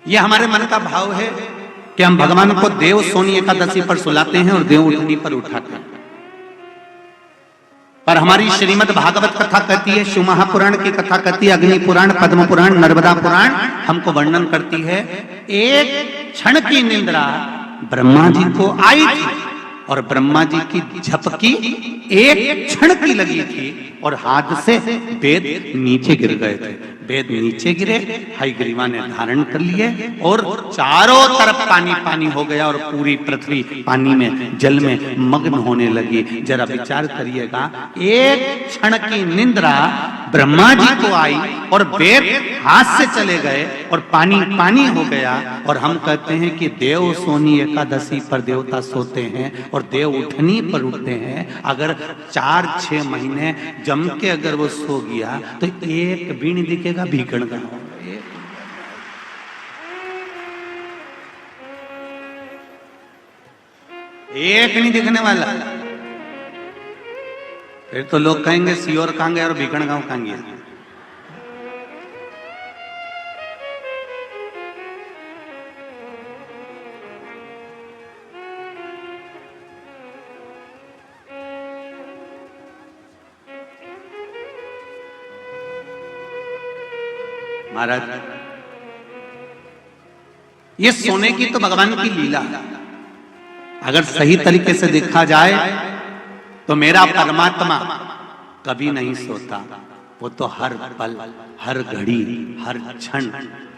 ये हमारे मन का भाव है कि हम भगवान को देव सोनी एकादशी पर सुलाते हैं और देव उठनी पर उठाते हैं। पर हमारी श्रीमद् भागवत कथा कहती है, शिव महापुराण की कथा कहती है, अग्नि पुराण, पद्म पुराण, नर्मदा पुराण हमको वर्णन करती है, एक क्षण की निंद्रा ब्रह्मा जी को आई थी और ब्रह्मा जी की झपकी एक क्षण की लगी थी और हाथ से वेद नीचे गिर गए थे। वेद नीचे गिरे, हयग्रीवा ने धारण कर लिए और चारों तरफ पानी पानी हो गया और पूरी पृथ्वी पानी में, जल में मग्न होने लगी। जरा विचार करिएगा, एक क्षण की निंद्रा ब्रह्मा जी को आई और वेद हाथ से चले गए और पानी पानी हो गया। और हम कहते हैं कि देव सोनी एकादशी पर देवता सोते हैं और देव उठनी पर उठते हैं। अगर 4-6 महीने जम के अगर वो सो गया तो एक भी नहीं दिखेगा भीकण का। एक नहीं दिखने वाला। फिर तो लोग कहेंगे सियोर कहां गया और भीकण गांव कहां गया। महाराज, ये सोने की तो भगवान की लीला। अगर सही तरीके से देखा जाए तो मेरा परमात्मा कभी नहीं सोता। वो तो हर पल, हर घड़ी, हर क्षण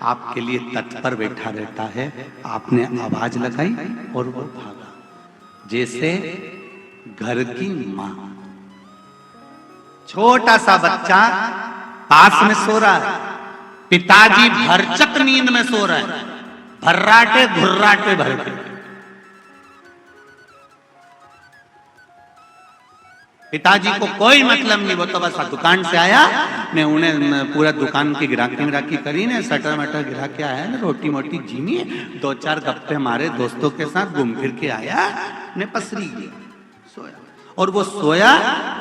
आपके लिए तत्पर बैठा रहता है। आपने आवाज लगाई और वो भागा। जैसे घर की मां, छोटा सा बच्चा पास में सो रहा है, पिताजी भरचक नींद में सो रहे हैं, भर्राटे घुर्राटे भर के। पिताजी को कोई मतलब नहीं, वो तो बस दुकान से आया ने, उन्हें पूरा दुकान की गिराकी मिराकी करी ने, सटर मटर गिरा के आया ने, रोटी मोटी जीनी, 2-4 गप्पे मारे दोस्तों के साथ, घूम फिर के आया ने, पसरी गया, सोया। और वो सोया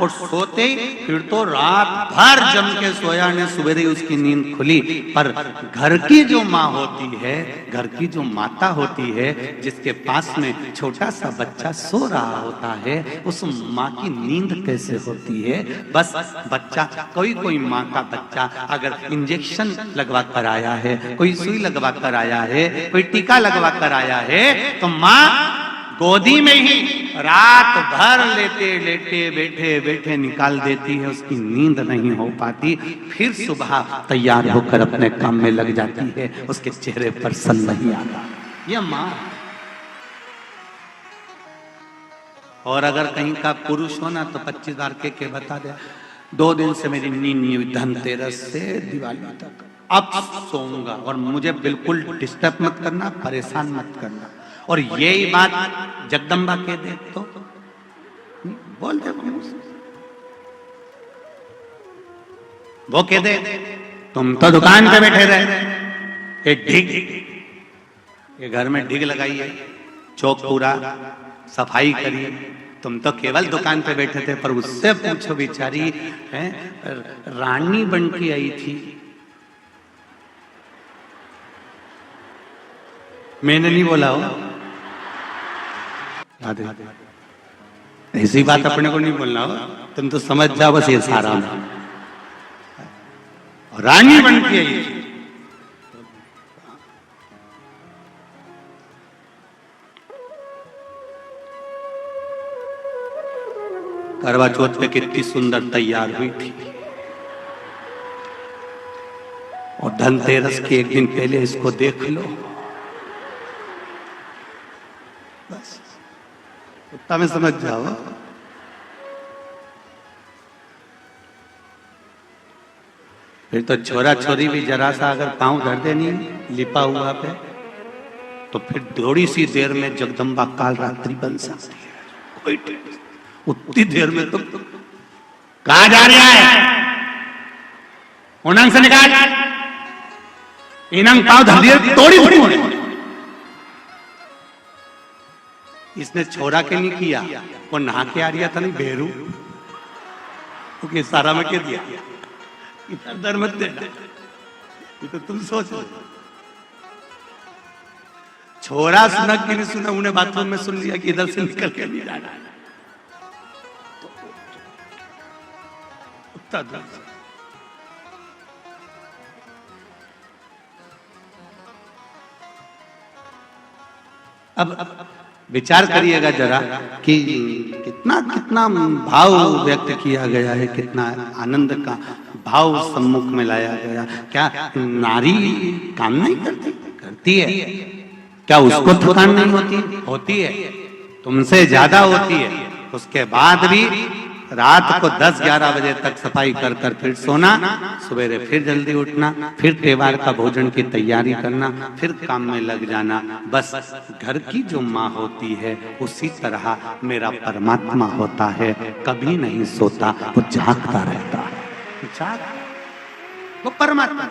और सोते ही फिर तो रात भर जम के सोया ने, सवेरे उसकी नींद खुली। पर घर की जो माँ होती है, घर की जो माता होती है, जिसके पास में छोटा सा बच्चा सो रहा होता है, उस माँ की नींद कैसे होती है। बस बच्चा, कोई माँ का बच्चा अगर इंजेक्शन लगवा कर आया है, कोई सुई लगवा कर आया है, कोई टीका लगवा कर आया है, तो माँ गोदी में ही रात भर लेटे लेटे बैठे बैठे निकाल देती है, उसकी नींद नहीं हो पाती। फिर सुबह तैयार होकर अपने काम में लग जाती है, उसके चेहरे पर सन नहीं आता। ये माँ। और अगर कहीं का पुरुष हो ना तो 25 बार के बता दे, 2 दिन से मेरी नींद नहीं हुई, धनतेरस से दिवाली तक, अब सोऊंगा और मुझे बिल्कुल डिस्टर्ब मत करना, परेशान मत करना। और यही बात जगदम्बा कह दे तो बोल दे, वो कह दे तुम तो दुकान पे बैठे रहे, एक ढिग, ये घर में ढिग लगाई है, चौक पूरा सफाई करी, तुम तो केवल दुकान पे बैठे थे। पर उससे पूछो, बेचारी है रानी बन के आई थी, मैंने नहीं बोला हो, ऐसी बात अपने को नहीं बोलना हो, तुम तो समझ जाओ बस ये सारा। रानी बन के आई थी। करवा चौथ पे कितनी सुंदर तैयार हुई थी, और धनतेरस के 1 दिन पहले इसको देख लो, बस उतना में समझ जाओ। फिर तो छोरा छोरी भी जरा सा अगर पांव धर देनी लिपा हुआ पे, तो फिर थोड़ी सी देर में जगदम्बा काल रात्रि बन सकती है। कोई उतनी देर में तो कहा जा रहा है, उनंग से निकाल, इनंग पांव धर दिए, तोड़ी। इसने छोरा के नहीं किया, वो नहा के आ रहा था, नहीं बेरू, ओके सारा में कह दिया, इधर मत देना, ये तो तुम सोच लो। छोरा सुना कि नहीं सुना, उन्हें बाथरूम में सुन लिया कि इधर से निकल के नहीं जाना है। अब विचार करिएगा जरा कि कितना कितना भाव व्यक्त किया गया है, कितना आनंद का भाव सम्मुख में लाया गया। क्या नारी काम नहीं करती? करती है। क्या उसको थकान नहीं होती? होती है, तुमसे ज्यादा होती है। उसके बाद भी रात को 10-11 बजे तक सफाई कर कर फिर सोना, सवेरे फिर जल्दी उठना, फिर त्योहार का भोजन की तैयारी करना, फिर काम में लग जाना। बस घर की जो माँ होती है उसी तरह मेरा परमात्मा होता है, कभी नहीं सोता, वो जागता रहता है। वो परमात्मा।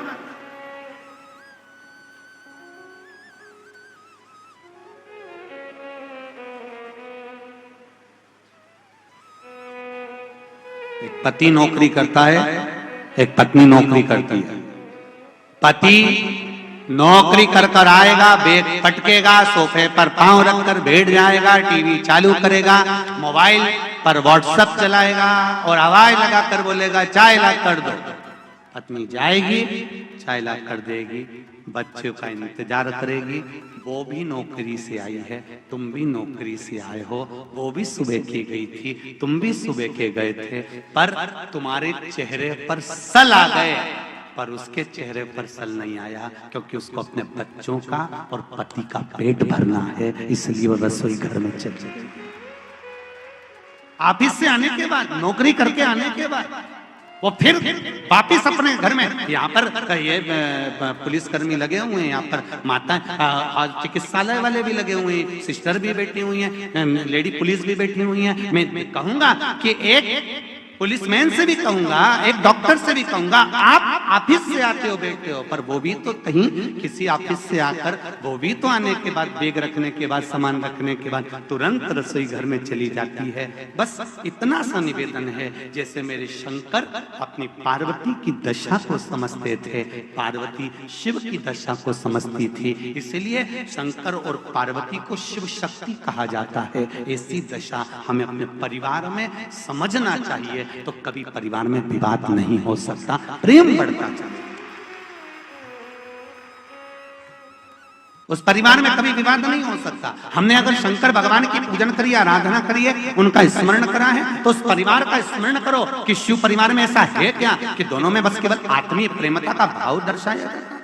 एक पति नौकरी करता है, एक पत्नी नौकरी करती है। पति नौकरी कर कर आएगा, बैग पटकेगा, सोफे पर पांव रखकर बैठ जाएगा, टीवी चालू करेगा, मोबाइल पर व्हाट्सएप चलाएगा और आवाज लगाकर बोलेगा चाय ला कर दो। पत्नी जाएगी, चाय ला कर देगी, बच्चों का इंतजार करेगी। वो भी नौकरी से आई है, तुम भी नौकरी से आए हो। वो भी सुबह की गई थी, तुम भी सुबह के गए थे, पर तुम्हारे चेहरे पर सल आ गए, पर उसके चेहरे पर सल नहीं आया, क्योंकि उसको अपने बच्चों का और पति का पेट भरना है, इसलिए वो रसोई घर में चल जाती है। ऑफिस से आने के बाद, नौकरी करके आने के बाद वो फिर वापिस अपने घर में, यहाँ पर ये पुलिसकर्मी लगे हुए हैं, यहाँ पर माता चिकित्सालय वाले भी लगे हुए हैं, सिस्टर भी बैठी हुई हैं, लेडी पुलिस भी बैठी हुई हैं। मैं कहूंगा कि एक पुलिसमैन से भी कहूंगा, एक डॉक्टर से भी कहूंगा, आप ऑफिस से आते हो बैठते हो, पर वो भी तो कहीं किसी ऑफिस से आकर वो भी तो आने के बाद, बैग रखने के बाद, सामान रखने के बाद तुरंत रसोई घर में चली जाती है। बस इतना सा निवेदन है, जैसे मेरे शंकर अपनी पार्वती की दशा को समझते थे, पार्वती शिव की दशा को समझती थी, इसलिए शंकर और पार्वती को शिव शक्ति कहा जाता है। ऐसी दशा हमें अपने परिवार में समझना चाहिए, तो कभी परिवार में विवाद नहीं हो सकता, प्रेम बढ़ता चले। उस परिवार में कभी विवाद नहीं हो सकता। हमने अगर शंकर भगवान की पूजन करी, आराधना करी है, उनका स्मरण करा है, तो उस परिवार का स्मरण करो कि शिव परिवार में ऐसा है क्या कि दोनों में बस केवल आत्मीय प्रेमता का भाव दर्शाया जाता है।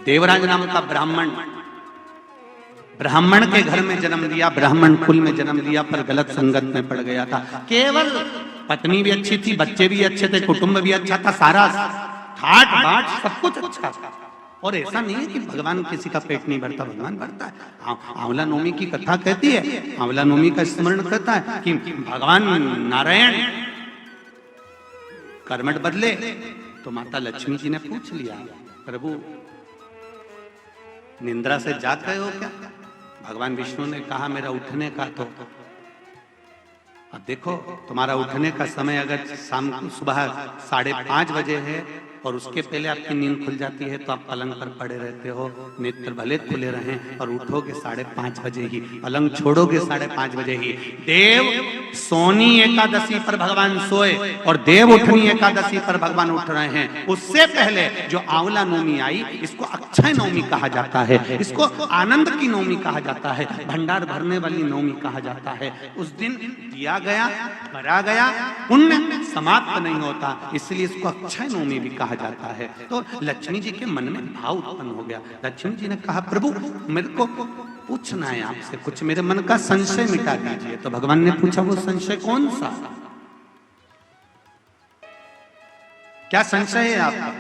देवराज नाम का ब्राह्मण के घर में जन्म लिया, ब्राह्मण कुल में जन्म लिया, पर गलत संगत में पड़ गया था। केवल पत्नी भी अच्छी थी, बच्चे भी अच्छे थे, कुटुंब भी अच्छा था, सारा ठाट बाट सब कुछ अच्छा था। और ऐसा नहीं है कि भगवान किसी का पेट नहीं भरता, भगवान भरता है। आंवला नवमी की कथा कहती है, आंवला नवमी का स्मरण करता है कि भगवान नारायण कर्मठ बदले, तो माता लक्ष्मी जी ने पूछ लिया, प्रभु निंद्रा से जाग गए हो क्या? भगवान विष्णु ने कहा मेरा उठने का तो, अब देखो तुम्हारा उठने का समय अगर शाम को सुबह 5:30 बजे है और उसके पहले आपकी नींद खुल जाती है, तो आप पलंग पर पड़े रहते हो, नेत्र भले खुले रहें और उठोगे 5:30 बजे ही, पलंग छोड़ोगे 5:30 बजे ही। देव सोनी एकादशी पर भगवान सोए और देव उठनी एकादशी पर भगवान उठ रहे हैं। उससे पहले जो आंवला नवमी आई, इसको अक्षय नवमी कहा जाता है, इसको आनंद की नवमी कहा जाता है, भंडार भरने वाली नवमी कहा जाता है। उस दिन दिया गया, भरा गया, पुण्य समाप्त नहीं होता, इसलिए इसको अक्षय नवमी भी कहा जाता है। तो लक्ष्मी जी के मन में भाव उत्पन्न हो गया। लक्ष्मी जी ने कहा प्रभु मेरे को पूछना है आपसे कुछ, मेरे मन का संशय मिटा दीजिए। तो भगवान ने पूछा वो संशय कौन सा? क्या संशय है आपका?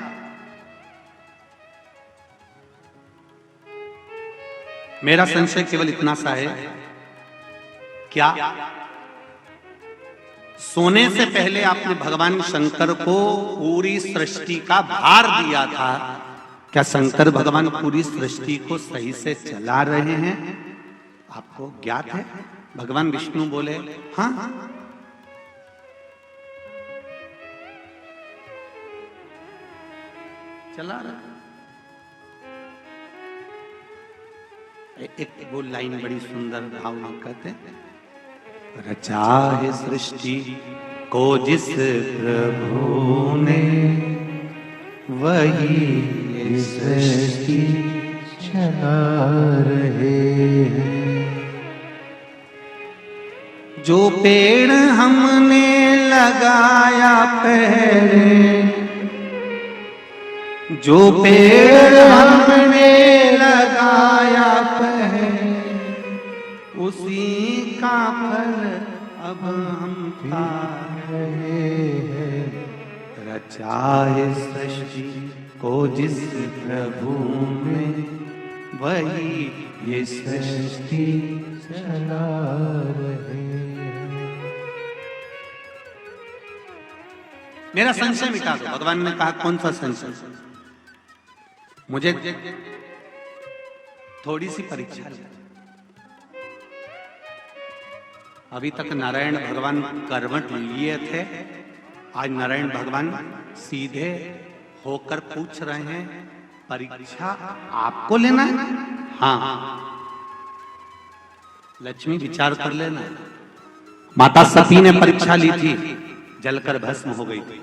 मेरा संशय केवल इतना सा है, क्या सोने से पहले आपने भगवान शंकर को पूरी सृष्टि का भार दिया था? क्या शंकर भगवान पूरी सृष्टि को सही से चला रहे हैं? आपको ज्ञात है? भगवान विष्णु बोले हाँ। चला रहा। एक वो लाइन बड़ी सुंदर भाव में कहते हैं, रचा है सृष्टि को जिस प्रभु ने, वही सृष्टि चला रहे हैं। जो पेड़ हमने लगाया पहले, जो पेड़ हमने लगाया पहले, उसी का फल अब हम खा रहे हैं। रचा है सृष्टि को जिस प्रभु ने, वही ये सृष्टि चला रहे हैं। मेरा संशय मिटा दो। भगवान ने कहा कौन सा संशय? मुझे थोड़ी सी परीक्षा ले। अभी तक नारायण भगवान करवट लिए थे, आज नारायण भगवान सीधे होकर पूछ रहे हैं, परीक्षा आपको लेना है? हाँ। लक्ष्मी विचार कर लेना। माता सती ने परीक्षा ली थी, जलकर भस्म हो गई थी।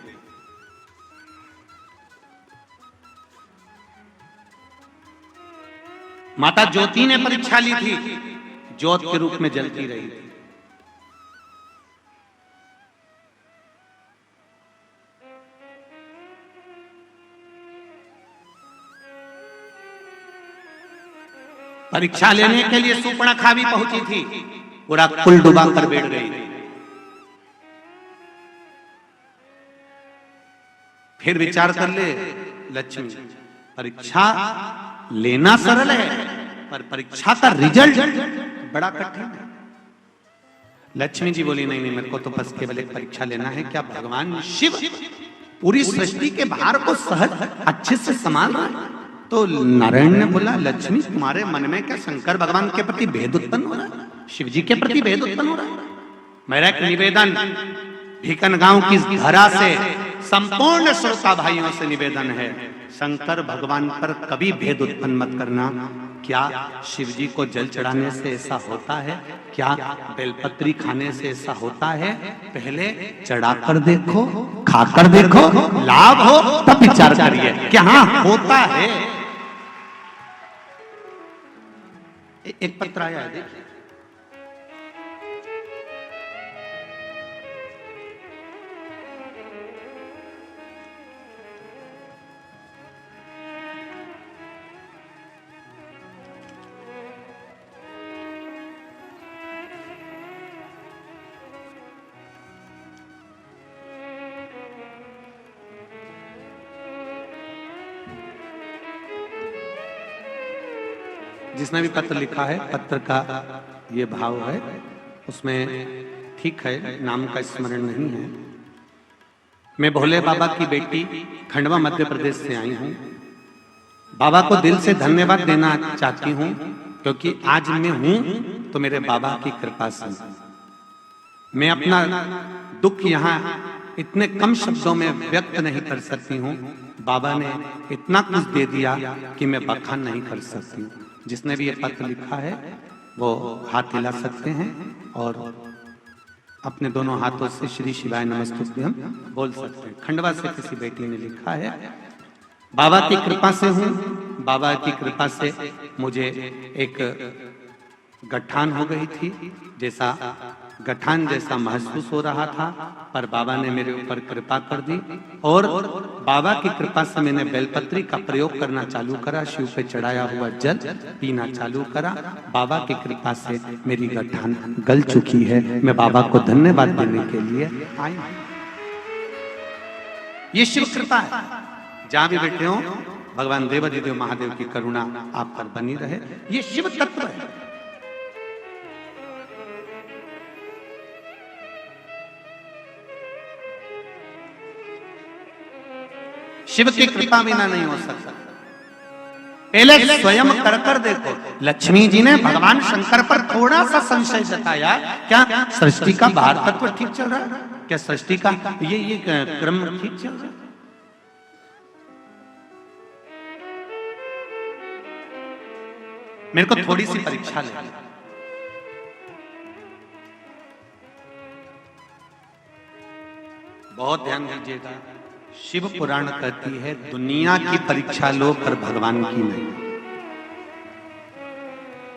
माता ज्योति ने परीक्षा ली थी, ज्योत के रूप में जलती रही थी। परीक्षा लेने के लिए सूर्पणखा भी पहुंची थी, पूरा कुल डुबा कर बैठ गई। फिर विचार कर ले लक्ष्मी, परीक्षा लेना सरल है, पर परीक्षा का रिजल्ट बड़ा कठिन है। लक्ष्मी जी बोली नहीं नहीं, मेरे को तो बस केवल एक परीक्षा लेना है। क्या भगवान शिव पूरी सृष्टि के भार को सहज अच्छे से संभाल रहा है? तो नारायण ने बोला, लक्ष्मी तुम्हारे मन में क्या शंकर भगवान के प्रति भेद उत्पन्न हो रहा है? शिव जी के प्रति भेद उत्पन्न हो रहा है? मेरा एक निवेदन भीकन गांव की धरा से संपूर्ण श्रोता भाइयों से निवेदन है, शंकर भगवान पर कभी भेद उत्पन्न मत करना। क्या शिव जी को जल चढ़ाने से ऐसा होता है? क्या बेलपत्री खाने से ऐसा होता है? पहले चढ़ाकर देखो, खाकर देखो, लाभ हो तब विचार करिए कि हाँ होता है। एक पत्र आया है, देखिए। जिसने भी पत्र लिखा है, पत्र का ये भाव है, उसमें ठीक है, नाम का स्मरण नहीं है। मैं भोले बाबा की बेटी खंडवा मध्य प्रदेश से आई हूँ। बाबा को दिल से धन्यवाद देना चाहती हूँ, क्योंकि आज मैं हूँ तो मेरे बाबा की कृपा से। मैं अपना दुख यहाँ इतने कम शब्दों में व्यक्त नहीं कर सकती हूँ। बाबा ने इतना कुछ दे दिया कि मैं बखान नहीं कर सकती हूँ। जिसने भी ये पत्र लिखा है वो हाथ हिला सकते हैं और अपने दोनों हाथों से श्री शिवाय नमस्तुभ्यं भी हम बोल सकते हैं। खंडवा से किसी बेटी ने लिखा है, बाबा की कृपा से हूँ, बाबा की कृपा से मुझे एक गठान हो गई थी, जैसा गठान जैसा महसूस हो रहा था, पर बाबा ने मेरे ऊपर कृपा कर दी और बाबा की कृपा से मैंने बेलपत्री का प्रयोग करना चालू करा, शिव पे चढ़ाया हुआ जल पीना चालू करा। बाबा की कृपा से मेरी गठान गल चुकी है। मैं बाबा को धन्यवाद देने के लिए आई हूं। ये शिव कृपा है। जहां भी बैठे हो, भगवान देवाधिदेव महादेव की करुणा आप पर बनी रहे। ये शिव तत्व है। शिव की कृपा बिना नहीं हो सकता। पहले स्वयं कर देखो। लक्ष्मी जी ने भगवान शंकर पर थोड़ा सा संशय जताया, क्या सृष्टि का बाहर तत्व ठीक चल रहा है, क्या सृष्टि का ये क्रम ठीक चल रहा है? मेरे को थोड़ी सी परीक्षा ले, बहुत ध्यान दीजिएगा। शिव पुराण कहती है दुनिया की परीक्षा लो पर भगवान की नहीं।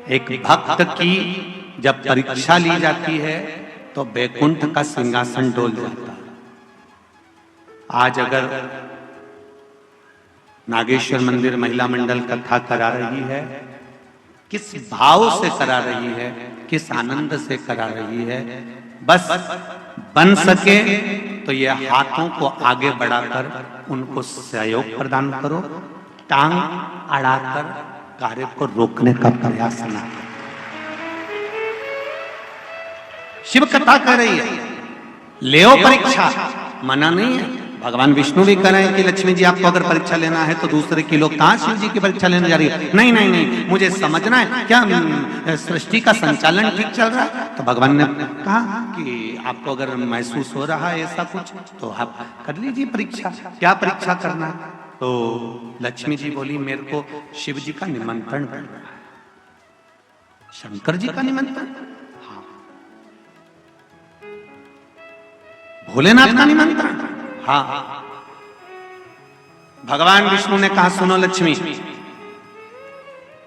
एक भक्त की जब परीक्षा ली जाती है तो बैकुंठ का सिंहासन डोल जाता है। आज अगर नागेश्वर मंदिर महिला मंडल कथा करा रही है, किस भाव से करा रही है, किस आनंद से करा रही है, बस बन सके तो ये हाथों को आगे बढ़ाकर उनको सहयोग प्रदान करो, टांग अड़ाकर कार्य को रोकने का प्रयास न करो। शिव कथा कर रही है, लेओ परीक्षा, मना नहीं है। भगवान विष्णु भी कह रहे हैं कि लक्ष्मी जी आपको अगर परीक्षा लेना है तो दूसरे की लोग कहां शिव जी की परीक्षा लेने जा रही है। नहीं नहीं नहीं, मुझे समझना है क्या सृष्टि का संचालन ठीक चल रहा है। तो भगवान ने कहा कि आपको अगर महसूस हो रहा है ऐसा कुछ तो आप कर लीजिए परीक्षा। क्या परीक्षा करना है? तो लक्ष्मी जी बोली मेरे को शिव जी का निमंत्रण करना है। शंकर जी का निमंत्रण? हाँ। भोलेनाथ का निमंत्रण? हाँ। भगवान विष्णु ने कहा सुनो लक्ष्मी,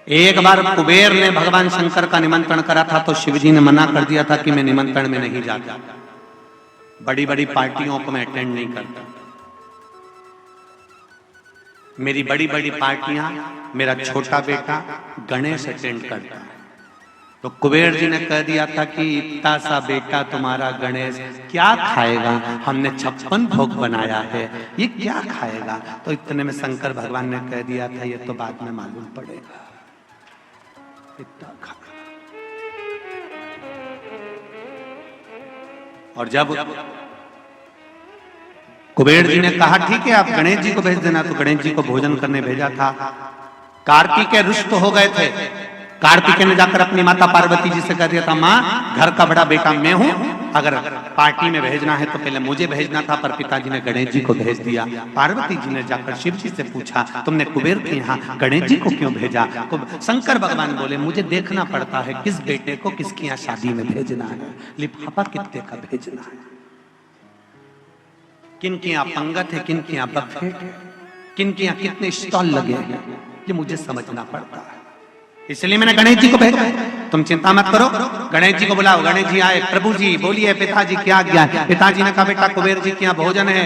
एक बार कुबेर ने भगवान शंकर का निमंत्रण करा था तो शिवजी ने मना कर दिया था कि मैं निमंत्रण में नहीं जाता, बड़ी बड़ी पार्टियों को मैं अटेंड नहीं करता, मेरी बड़ी बड़ी पार्टियां मेरा छोटा बेटा गणेश अटेंड करता है। तो कुबेर जी ने कह दिया था कि इतना सा बेटा तुम्हारा गणेश क्या खाएगा, हमने 56 भोग बनाया है, ये क्या खाएगा। तो इतने में शंकर भगवान ने कह दिया था ये तो बाद में मालूम पड़ेगा, इतना खा। और जब कुबेर जी ने कहा ठीक है आप गणेश जी को भेज देना, तो गणेश जी को भोजन करने भेजा था। कार्तिकेय रुष्ट हो गए थे। कार्तिकेय ने जाकर अपनी माता पार्वती जी से कह दिया था माँ घर का बड़ा बेटा मैं हूं, अगर पार्टी में भेजना है तो पहले मुझे भेजना था, पर पिताजी ने गणेश जी को भेज दिया। पार्वती जी ने जाकर शिव जी से पूछा तुमने कुबेर के यहाँ गणेश जी को क्यों भेजा। शंकर भगवान बोले मुझे देखना पड़ता है किस बेटे को किसके यहाँ शादी में भेजना है, लिफाफा कितने का भेजना है, किन के यहाँ पंगत है, किन के यहाँ बफेट है, किन के यहाँ कितने स्टॉल लगे हैं, ये मुझे समझना पड़ता है। इसलिए मैंने गणेश जी को भेजा है, तुम चिंता मत करो। गणेश जी को बुलाओ। गणेश जी आए। प्रभु जी बोलिए पिताजी क्या आज्ञा है। पिताजी ने कहा बेटा कुबेर जी के यहाँ भोजन है,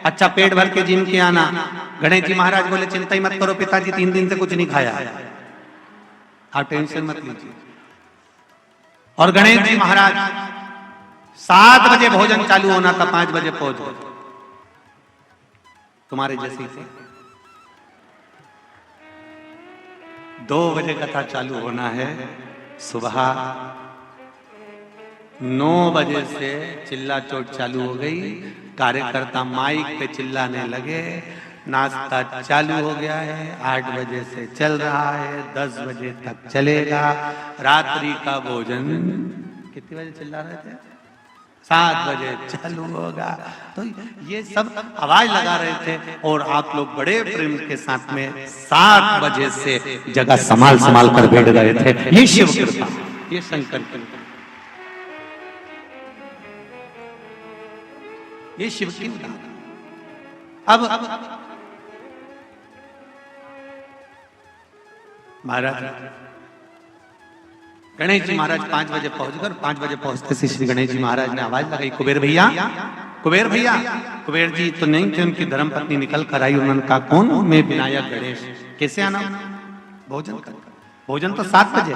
अच्छा पेट भर के जिनके आना। गणेश जी महाराज बोले चिंता ही मत करो पिताजी, 3 दिन से कुछ नहीं खाया, आप टेंशन मत लीजिए। और गणेश जी महाराज 7 बजे भोजन चालू होना था, 5 बजे पहुंच गए। तुम्हारे जैसे थे 2 बजे कथा चालू होना है, सुबह 9 बजे से चिल्ला चोट चालू हो गई। कार्यकर्ता माइक पे चिल्लाने लगे, नाश्ता चालू हो गया है, 8 बजे से चल रहा है, 10 बजे तक चलेगा। रात्रि का भोजन कितने बजे चिल्ला रहे थे? 7 बजे चालू होगा। तो ये सब आवाज लगा रहे थे और आप लोग बड़े प्रेम के साथ में 7 बजे से जगह संभाल संभाल कर बैठ गए थे। ये शिव कृपा, ये शंकर कृपा, ये शिव की उदाहरण। अब महाराज गणेश जी महाराज 5 बजे पहुंच गए। 5 बजे पहुंचते से श्री गणेश जी महाराज ने आवाज लगाई कुबेर भैया, कुबेर भैया। कुबेर जी तो नहीं थे, उनकी धर्मपत्नी निकल कर आई। उन्होंने कहा कौन? मैं विनायक गणेश, कैसे आना? भोजन कर। भोजन तो 7 बजे।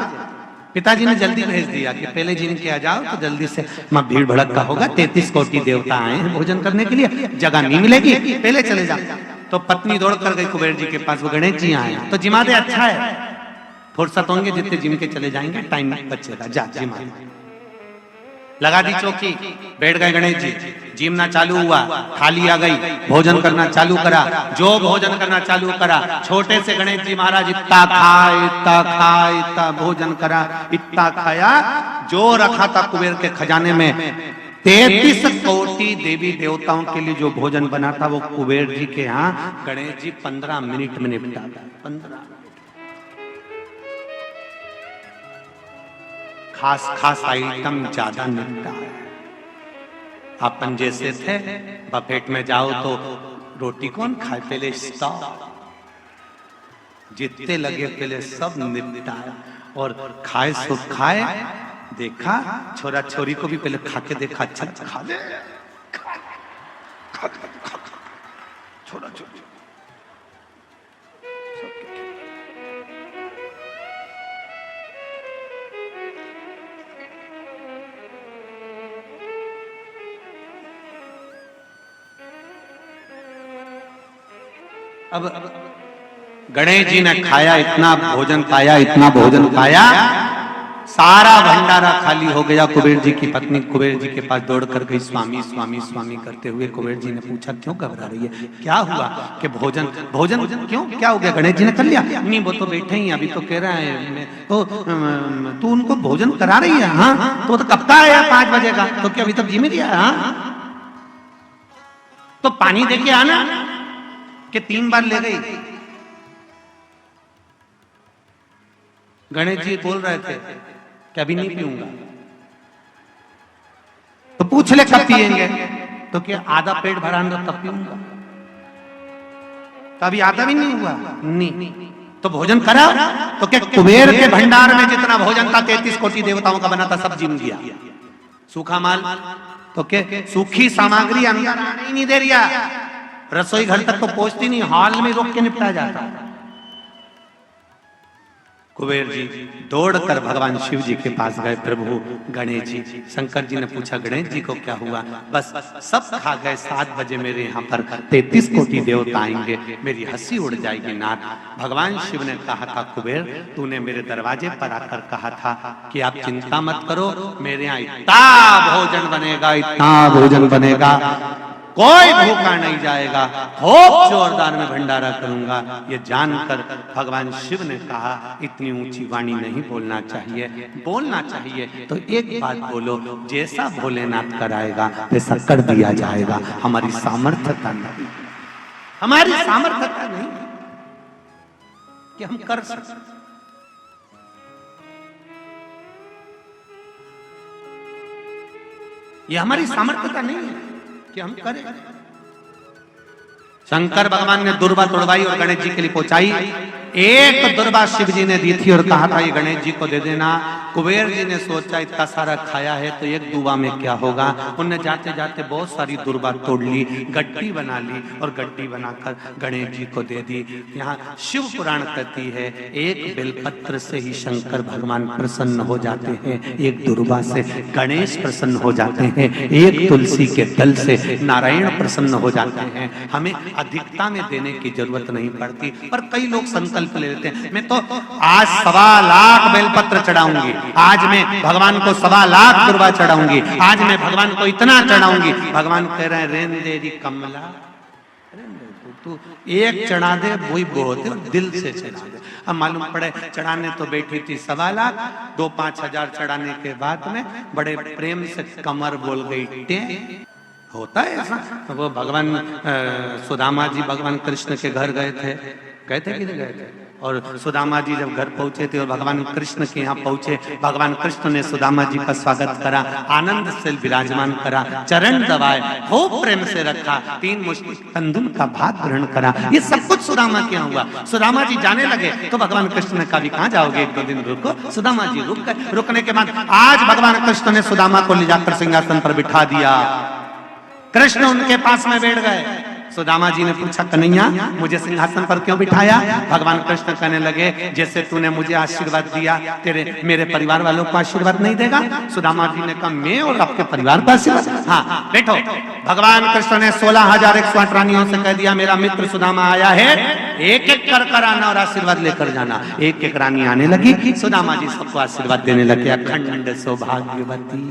पिताजी ने जल्दी भेज दिया कि पहले जिनके आ जाओ तो जल्दी से, मां भीड़ भड़का होगा, 33 कोटि देवता आए हैं भोजन करने के लिए, जगह नहीं मिलेगी, पहले चले जाओ। तो पत्नी दौड़ कर गई कुबेर जी के पास, वो गणेश जी आए तो जिमा दे, अच्छा है फुर्सत होंगे जितने जिम के चले जाएंगे, टाइम बचेगा, जा जिमा। लगा दी चौकी, बैठ गए गणेश जी। जीमना चालू हुआ, थाली आ गई, भोजन करना चालू करा। जो भोजन करना चालू करा, छोटे से गणेश जी महाराज इतना खाए, इतना भोजन करा, इतना खाया, जो रखा था कुबेर के खजाने में 33 कोटि देवी देवताओं के लिए जो भोजन बना था वो कुबेर जी के यहाँ गणेश जी 15 मिनट में निपटा था। 15 खास आइटम ज्यादा निपटा है। अपन जैसे थे बफेट में जाओ तो रोटी कौन खाए, पहले स्टॉप, जितने लगे पहले सब निपटाया और खाए सो खाए। देखा छोरा छोरी को भी पहले खा के देखा, अच्छा खा ले, खा छोरा छोरी अब गणेश जी ने खाया, इतना भोजन पाया, इतना भोजन पाया, सारा भंडारा खाली हो गया। कुबेर जी की पत्नी कुबेर जी के पास दौड़ कर गई, स्वामी स्वामी स्वामी करते हुए। कुबेर जी ने पूछा क्यों घबरा रही है, क्या हुआ? कि भोजन भोजन क्यों, क्या हो गया? गणेश जी ने कर लिया? नहीं, वो तो बैठे ही, अभी तो कह रहा है तो तू उनको भोजन करा रही है? हाँ, तो कब का आया? 5 बजे का, तो क्या अभी तक जी में गया? हाँ, तो पानी दे के आना, कि 3 बार ले गई। गणेश जी बोल रहे थे कि अभी नहीं पीऊंगा। तो पूछ ले कब पिएंगे? तो क्या आधा पेट भरा अंदर तब पीऊंगा। तो अभी आधा भी नहीं हुआ। नहीं, तो भोजन करा। तो क्या कुबेर के भंडार में जितना भोजन था 33 कोटि देवताओं का बना था, सब जिम गया। सूखा माल, तो क्या सूखी सामग्री अंदर आने ही नहीं दे रिया, रसोई घर तक तो पहुंचती नहीं, हॉल में रोक के निपटा जाता। कुबेर जी दौड़कर भगवान शिव जी के पास गए। प्रभु गणेश जी, शंकर जी ने पूछा गणेश जी को क्या हुआ? बस सब खा गए, 7 बजे मेरे यहाँ पर 33 कोटि देवता आएंगे, मेरी हंसी उड़ जाएगी नाथ। भगवान शिव ने कहा था कुबेर, तूने मेरे दरवाजे पर आकर कहा था कि आप चिंता मत करो, मेरे यहाँ इतना भोजन बनेगा, इतना भोजन बनेगा, कोई भूखा नहीं जाएगा, खूब जोरदार में भंडारा करूंगा। ये जानकर भगवान शिव ने कहा इतनी ऊंची वाणी नहीं बोलना चाहिए, बोलना चाहिए तो एक बात बोलो, जैसा भोलेनाथ कराएगा वैसा कर दिया जाएगा। हमारी सामर्थ्यता नहीं, हमारी सामर्थ्यता नहीं कि हम कर सकते। ये हमारी सामर्थ्यता नहीं है कि हम करें। शंकर भगवान ने दुर्वा तोड़वाई और गणेश जी के लिए पहुंचाई। एक दुर्वा शिव जी ने दी थी और कहा था ये गणेश जी को दे देना। कुबेर जी ने सोचा इतना सारा खाया है तो एक दुर्वा में क्या होगा। उन्हें जाते जाते बहुत सारी दुर्वा तोड़ ली, गड्डी बना ली और गड्डी बनाकर गणेश जी को दे दी। यहाँ शिव पुराण कहती है एक बेलपत्र से ही शंकर भगवान प्रसन्न हो जाते हैं, एक दुर्वा से गणेश प्रसन्न हो जाते हैं, एक तुलसी के दल से नारायण प्रसन्न हो जाते हैं। हमें अधिकता में देने की जरूरत नहीं पड़ती। पर कई लोग संकल्प ले लेते हैं, मैं तो आज 1.25 लाख बेलपत्र चढ़ाऊंगी, आज मैं भगवान को 1.25 लाख दुर्वा चढ़ाऊंगी, आज मैं भगवान को इतना चढ़ाऊंगी। भगवान कह रहे हैं रेन देरी कमला, तू एक चढ़ा दे वही बहुत है, दिल से चढ़ा दे। अब मालूम पड़े चढ़ाने तो बैठी थी 1.25 लाख, 2-5 हजार चढ़ाने के बाद में बड़े प्रेम से कमर बोल गई टे। होता है ऐसा। वो भगवान सुदामा जी भगवान कृष्ण के घर गए थे कि नहीं गए थे? और सुदामा जी जब घर पहुंचे थे और भगवान कृष्ण के यहाँ पहुंचे, भगवान कृष्ण ने सुदामा जी का स्वागत करा, आनंद से विराजमान करा, चरण दबाए, खूब प्रेम से रखा, 3 मुश्त कंदुम का भात ग्रहण करा। ये सब कुछ सुदामा के यहाँ हुआ। सुदामा जी जाने लगे तो भगवान कृष्ण ने कहा भी कहाँ जाओगे, 1-2 दिन रुको। सुदामा जी रुक गए। रुकने के बाद आज भगवान कृष्ण ने सुदामा को ले जाकर सिंहासन पर बिठा दिया। कृष्ण उनके पास में बैठ गए। सुदामा जी ने पूछा कन्हैया मुझे सिंहासन पर क्यों बिठाया? भगवान कृष्ण कहने लगे जैसे तूने मुझे आशीर्वाद दिया तेरे मेरे परिवार वालों को आशीर्वाद नहीं देगा? सुदामा जी ने कहा मैं और आपके परिवार को आशीर्वाद? हाँ बैठो। भगवान कृष्ण ने 16,108 रानियों से कह दिया मेरा मित्र सुदामा आया है, एक एक कर आना और आशीर्वाद लेकर जाना। एक एक रानी आने लगी, सुदामा जी सबको आशीर्वाद देने लगे। अखंड सौभाग्यवती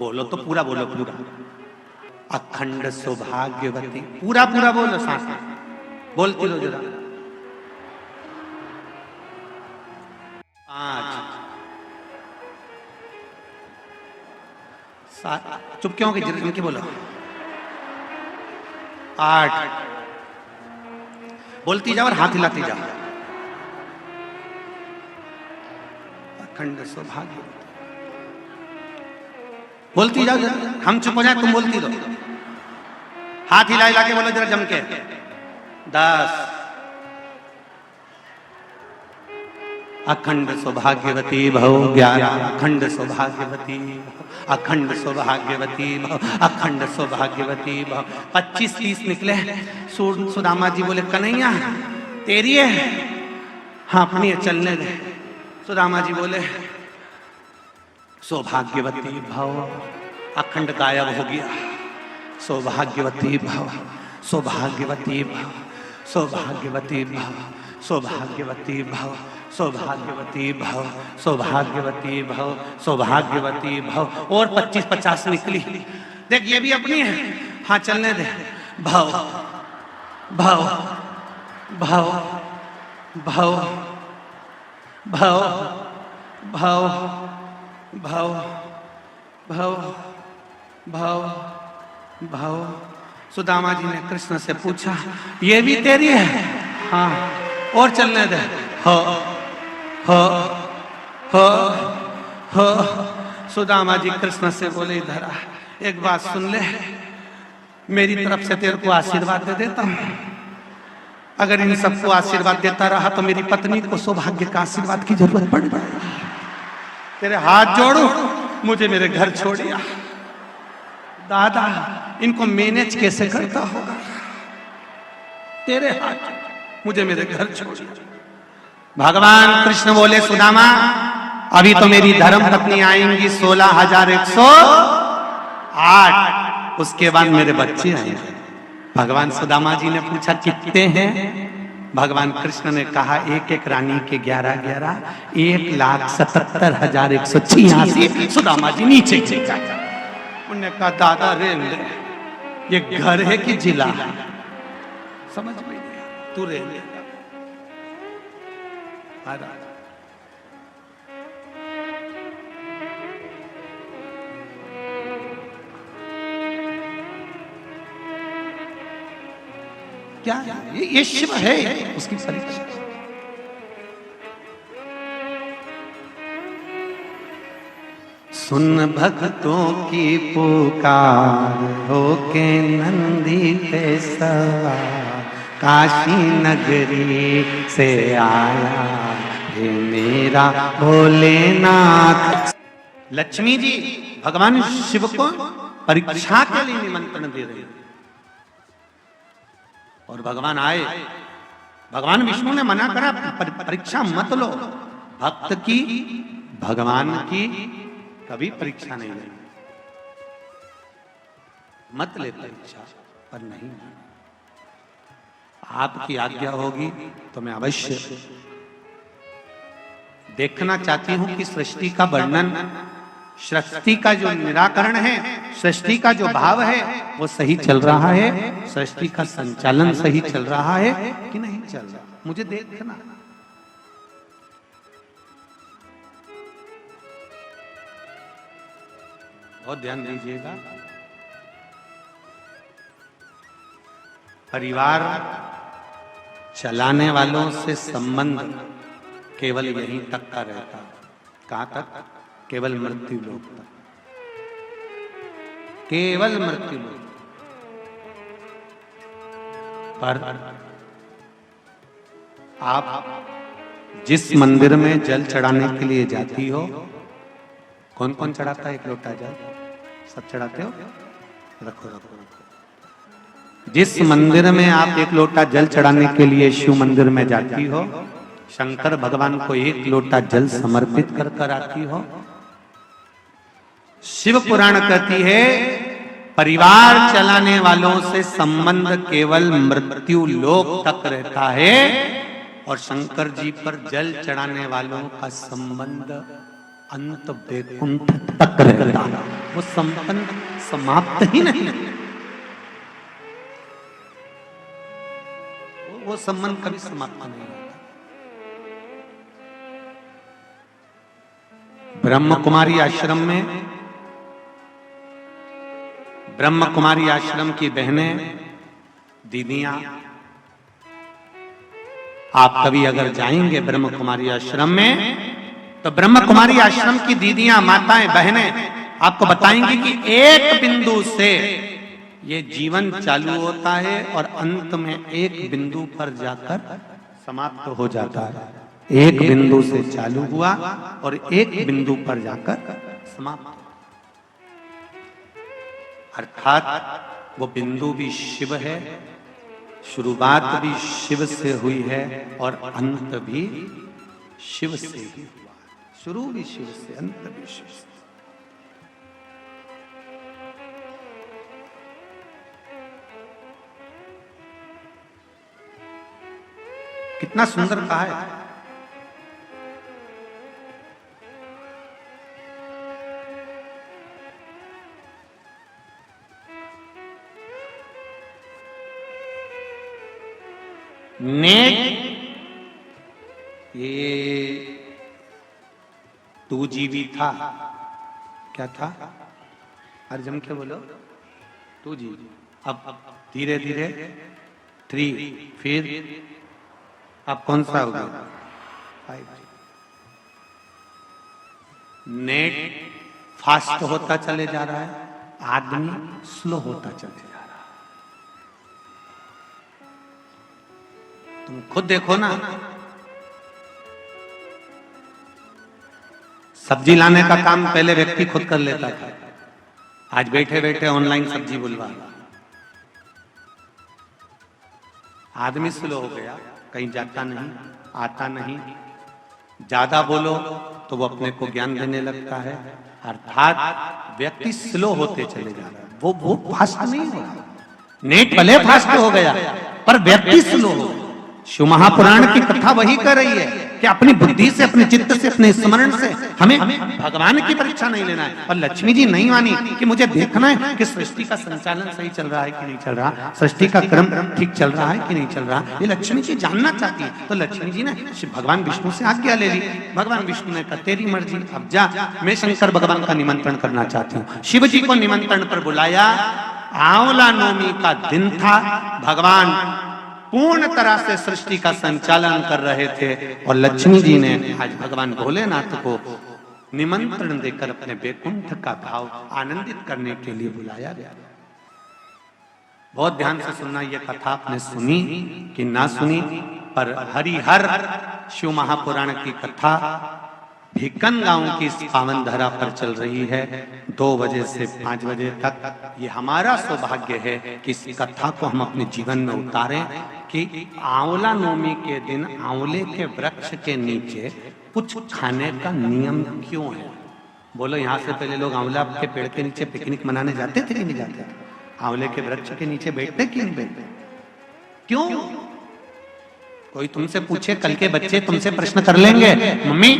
बोलो तो पूरा बोलो, पूरा। अखंड सौभाग्यवती, पूरा पूरा बोलो, सांस बोलती लो जरा। चुप क्यों कि इनकी बोलो। 8 बोलती जाओ और हाथ हिलाती जाओ। अखंड सौभाग्य बोलती जाओ जरा, हम चुप हो जाए तुम बोलती रहो। हाथ हिला हिला के बोलो जरा जम के। 10 अखंड सौभाग्यवती भव। 11 अखंड सौभाग्यवती भव, अखंड सौभाग्यवती भव, अखंड सौभाग्यवती भव। 25-30 निकले। सुदामा जी बोले कन्हैया तेरी है? हाँ अपनी है, चलने दे। सुदामा जी बोले सौभाग्यवती भव। अखंड गायब हो गया। सौभाग्यवती भव, सौभाग्यवती भव, सौभाग्यवती भव, सौभाग्यवती भव, सौभाग्यवती भव, सौभाग्यवती भव, सौभाग्यवती भव। और 25-50 निकली। देख ये भी अपनी है। हाँ चलने दे। भव भव भव भव भव भव भव भव भव भव। सुदामा जी ने कृष्ण से पूछा ये भी तेरी है? हाँ और चलने दे। हो हो हो हो। सुदामा जी कृष्ण से बोले इधर आ, एक बात सुन ले, मेरी तरफ से तेरे को आशीर्वाद दे देता हूं। अगर इन सबको आशीर्वाद देता रहा तो मेरी पत्नी को सौभाग्य का आशीर्वाद की जरूरत पड़ जाएगी। तेरे हाथ जोड़ू, मुझे मेरे घर छोड़िया। दादा इनको मैनेज कैसे करता होगा? तेरे हाथ, मुझे मेरे घर छोड़िया। भगवान कृष्ण बोले सुदामा अभी तो मेरी धर्म पत्नी आएंगी 16,108, उसके बाद मेरे बच्चे आएंगे। भगवान सुदामा जी ने पूछा कितने हैं? भगवान कृष्ण ने कहा एक एक रानी के 11-11, 1,77,186। सुदामा जी नीचे गिर गए। उन्होंने कहा दादा रे ये घर है कि जिला है? समझ में नहीं, तू रे क्या ये शिव है, उसकी परीक्षा। सुन भक्तों की पुकार होके नंदी पे सवार, काशी नगरी से आया ये मेरा भोलेनाथ। लक्ष्मी जी भगवान शिव को परीक्षा के लिए निमंत्रण दे रहे हैं और भगवान आए। भगवान विष्णु ने मना करा परीक्षा मत लो। भक्त की भगवान की कभी परीक्षा नहीं ले, मत ले परीक्षा, पर नहीं आपकी आज्ञा होगी तो मैं अवश्य देखना चाहती हूं कि सृष्टि का वर्णन, सृष्टि का जो निराकरण है, सृष्टि का जो भाव है वो सही चल रहा है, सृष्टि का संचालन सही चल रहा है कि नहीं चल रहा, मुझे देखना। बहुत ध्यान दीजिएगा। परिवार चलाने वालों से संबंध केवल यहीं तक का रहता। कहां तक? केवल मृत्यु लोक तक, केवल मृत्यु लोक। पर आप जिस मंदिर में जल चढ़ाने के लिए जाती हो, कौन कौन चढ़ाता है? 1 लोटा जल सब चढ़ाते हो? रखो रखो रखो। जिस मंदिर में आप 1 लोटा जल चढ़ाने के लिए शिव मंदिर में जाती हो, शंकर भगवान को 1 लोटा जल समर्पित कर कर आती हो। शिव पुराण कहती है परिवार चलाने वालों से संबंध केवल मृत्यु लोक तक रहता है और शंकर जी पर जल चढ़ाने वालों का संबंध अंत वैकुंठ तक रहता, वो संपन्न समाप्त ही नहीं, वो संबंध कभी समाप्त नहीं होता। ब्रह्म कुमारी आश्रम में, ब्रह्म कुमारी आश्रम की बहनें, दीदियां, आप कभी अगर जाएंगे ब्रह्म कुमारी आश्रम में, तो ब्रह्म कुमारी आश्रम की दीदियां, माताएं, बहनें आपको बताएंगी कि एक बिंदु से ये जीवन चालू होता है और अंत में एक बिंदु पर जाकर समाप्त हो जाता है। एक बिंदु से चालू हुआ और एक बिंदु पर जाकर समाप्त, अर्थात वो बिंदु भी शिव है, शुरुआत भी शिव से हुई है और अंत भी शिव से ही हुआ। शुरू भी शिव से, अंत भी शिव से। कितना सुंदर कहा है। नेक, ये 2GB था, क्या था? अरे जम के बोलो, 2GB। अब धीरे धीरे 3, फिर अब कौन सा हो गया? 5G। नेट फास्ट होता चले जा रहा है, आदमी स्लो होता चले जा रहा है। तुम खुद देखो ना, सब्जी लाने का काम पहले व्यक्ति खुद कर लेता था, आज बैठे बैठे ऑनलाइन सब्जी बुलवा। आदमी स्लो हो गया, कहीं जाता नहीं, आता नहीं, ज्यादा बोलो तो वो अपने को ज्ञान देने लगता है, अर्थात व्यक्ति स्लो होते चले जा रहा है। वो फास्ट नहीं हो रहा। नेट भले फास्ट हो गया पर व्यक्ति स्लो हो गया। शिव महापुराण की कथा वही कर रही है कि अपनी बुद्धि से, अपने चित्त से, अपने स्मरण से हमें भगवान की परीक्षा नहीं लेना है। और लक्ष्मी जी नहीं मानी कि मुझे देखना है कि सृष्टि का संचालन सही चल रहा है कि नहीं चल रहा, सृष्टि का क्रम ठीक चल रहा है कि नहीं चल रहा, ये लक्ष्मी जी जानना चाहती है। तो लक्ष्मी जी ने भगवान विष्णु से आज्ञा ले ली। भगवान विष्णु ने कहा तेरी मर्जी, अब जा, मैं शंकर भगवान का निमंत्रण करना चाहती हूँ। शिव जी को निमंत्रण पर बुलाया। आंवला नवमी का दिन था, भगवान पूर्ण तरह से सृष्टि का संचालन कर रहे थे और लक्ष्मी जी ने आज भगवान भोलेनाथ को निमंत्रण देकर अपने वैकुंठ का भाव आनंदित करने के लिए बुलाया गया। बहुत ध्यान से सुनना, ये कथा आपने सुनी कि ना सुनी, पर हरिहर शिव महापुराण की कथा भिक्कन गांव की इस पावन धरा पर चल रही है 2 बजे से 5 बजे तक। ये हमारा सौभाग्य है कि इस कथा को हम अपने जीवन में उतारें कि आंवला नवमी के दिन आंवले के वृक्ष के नीचे कुछ खाने का नियम क्यों है? बोलो, यहाँ से पहले लोग आंवला के पेड़ के नीचे पिकनिक मनाने जाते थे कि नहीं जाते? आंवले के वृक्ष के नीचे बैठते कि नहीं बैठते? क्यों? कोई तुमसे पूछे, कल के बच्चे तुमसे प्रश्न कर लेंगे, मम्मी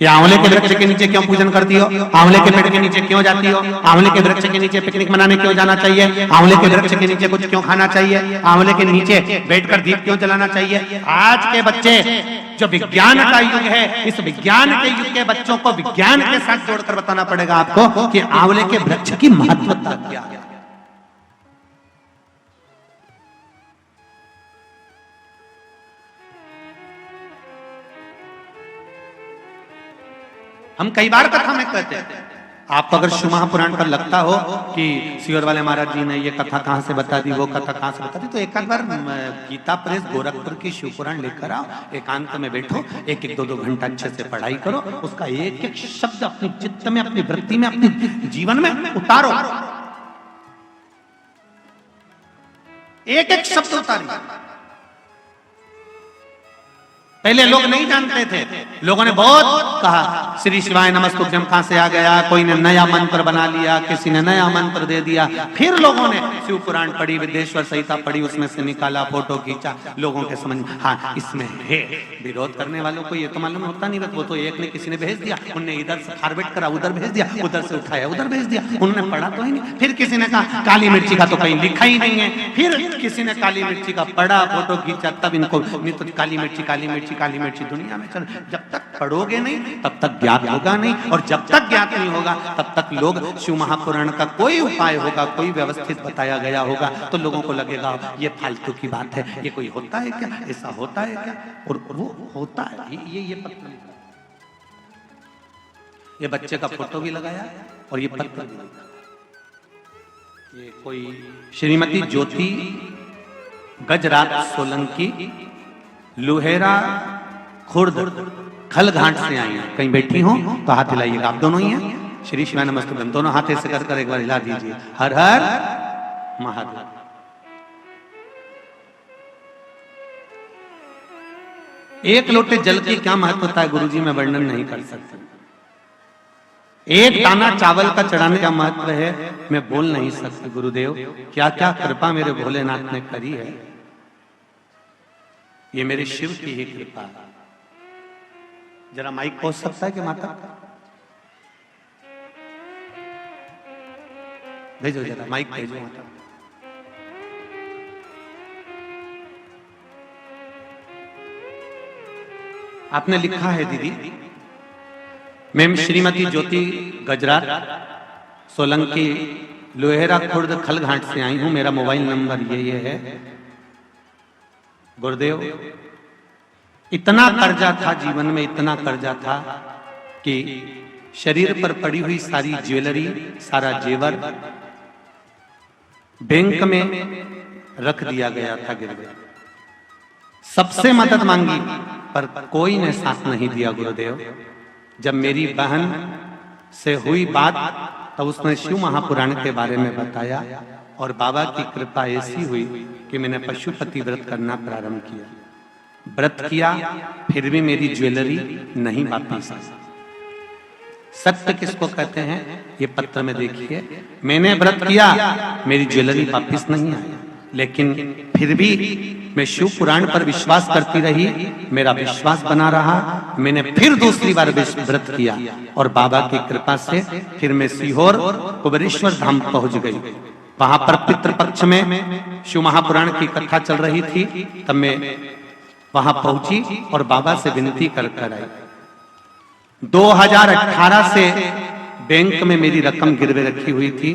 ये आंवले के वृक्ष के नीचे क्यों पूजन करती हो? आंवले के पेड़ के नीचे क्यों जाती हो? आंवले के वृक्ष के नीचे पिकनिक मनाने क्यों जाना चाहिए? आंवले के वृक्ष के नीचे कुछ क्यों खाना चाहिए? आंवले के नीचे बैठकर दीप क्यों जलाना चाहिए? आज के बच्चे, जो विज्ञान का युग है, इस विज्ञान के युग के बच्चों को विज्ञान के साथ जोड़कर बताना पड़ेगा आपको कि आंवले के वृक्ष की महत्वता क्या है। हम कई बार कथा में कहते हैं, आपको अगर शिव महापुराण का लगता हो कि सियोर वाले महाराज जी ने ये कथा कहाँ से बता दी, वो कथा कहाँ से बता दी, तो एक बार गीता प्रेस गोरखपुर की शिव पुराण लेकर आओ, एकांत में बैठो, 1-1, 2-2 घंटा अच्छे से पढ़ाई करो, उसका एक एक शब्द अपने चित्त में, अपनी वृत्ति में, अपने जीवन में उतारो, एक एक शब्द उतारिए। पहले लोग नहीं जानते थे, लोगों ने बहुत कहा श्री शिवाय नमस्तुभ्यम कहां से आ गया, कोई ने नया मंत्र बना लिया, किसी ने नया मंत्र दे दिया। फिर लोगों ने शिव पुराण पढ़ी, विदेश्वर संहिता पढ़ी, उसमें से निकाला, फोटो खींचा, लोगों के समझ हाँ इसमें है। विरोध करने वालों को ये तो मालूम होता नहीं, वो तो एक ने किसी ने भेज दिया, उनने इधर से फॉरवर्ड करा, उधर भेज दिया, उधर से उठाया, उधर भेज दिया, उन्होंने पढ़ा तो ही नहीं। फिर किसी ने कहा काली मिर्ची का तो कहीं लिखा ही नहीं है, फिर किसी ने काली मिर्ची का पढ़ा, फोटो खींचा, तब इनको नहीं तो काली मिर्ची काली मिर्ची काली मिर्ची दुनिया में चल। जब तक पढ़ोगे नहीं तब तक ज्ञात होगा नहीं, और जब तक ज्ञात नहीं होगा तब तक लोग शिव महापुराण का कोई उपाय होगा, कोई व्यवस्थित बताया गया होगा तो लोगों को लगेगा ये फालतू की बात है, ये कोई होता है क्या, ऐसा होता है क्या, और वो होता है। ये पत्र लिखा, ये बच्चे का फोटो भी लगाया और ये पत्र भी लिखा। ये कोई श्रीमती ज्योति गजराज सोलंकी लुहेरा खुर्द खलघाट से आई हैं, कहीं बैठी हो तो हाथ हिलाइएगा, आप दोनों ही हैं। श्री शिवाय नमस्तुभ्यम दोनों हाथ ऐसे कर एक बार हिला दीजिए, हर हर महादेव। एक लोटे जल की क्या महत्वता है गुरुजी, मैं वर्णन नहीं कर सकता। एक दाना चावल का चढ़ाने का महत्व है, मैं बोल नहीं सकता। गुरुदेव क्या क्या कृपा मेरे भोलेनाथ ने करी है, ये मेरे शिव की ही कृपा है। जरा माइक पहुंच सकता है कि माता, भेजो जरा माइक भेजो माता। आपने लिखा है दीदी, मैम श्रीमती ज्योति गजराज सोलंकी लोहेरा खुर्द खलघाट से आई हूं, मेरा मोबाइल नंबर ये है। गुरुदेव इतना कर्जा था जीवन में, इतना कर्जा था कि शरीर पर पड़ी हुई सारी ज्वेलरी, सारा जेवर बैंक में रख दिया गया था गिरवे। सबसे मदद मांगी पर कोई ने साथ नहीं दिया। गुरुदेव जब मेरी बहन से हुई बात तब उसने शिव महापुराण के बारे में बताया और बाबा की कृपा ऐसी हुई कि मैंने पशुपति व्रत करना प्रारंभ किया। व्रत किया फिर भी मेरी ज्वेलरी नहीं वापस आई। सत्य किसको कहते हैं ये पत्र में देखिए, मैंने व्रत किया मेरी ज्वेलरी वापस नहीं आई, लेकिन फिर भी मैं शिव पुराण पर विश्वास करती रही, मेरा विश्वास बना रहा। मैंने फिर दूसरी बार व्रत किया और बाबा की कृपा से फिर मैं सीहोर कुबेरेश्वर धाम पहुंच गई। वहां पर पितृपक्ष में शिव महापुराण की कथा चल रही थी, तब मैं वहां पहुंची और बाबा से विनती कर कर आई। 2018 से बैंक में मेरी रकम गिरवे रखी हुई थी,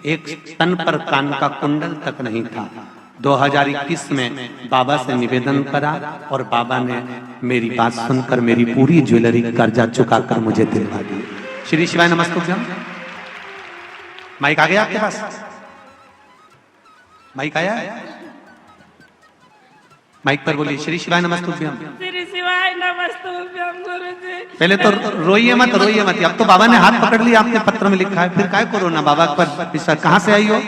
एक तन पर कान का कुंडल तक नहीं था। 2021 में बाबा से निवेदन करा और बाबा ने मेरी बात सुनकर मेरी पूरी ज्वेलरी कर्जा चुकाकर मुझे दिलवा दी। श्री शिवाय नमस्तुभ्यम। माइक आ गया आपके पास? माइक आया? माइक पर बोलिए श्री शिवाय नमस्तुभ्यम। श्री शिवाय नमस्तुभ्यम गुरुजी। पहले तो रोइए मत, रोइए मत। अब तो बाबा ने हाथ पकड़ लिया, आपके पत्र में लिखा है, फिर काय करो ना बाबा पर। कहाँ से आई हो?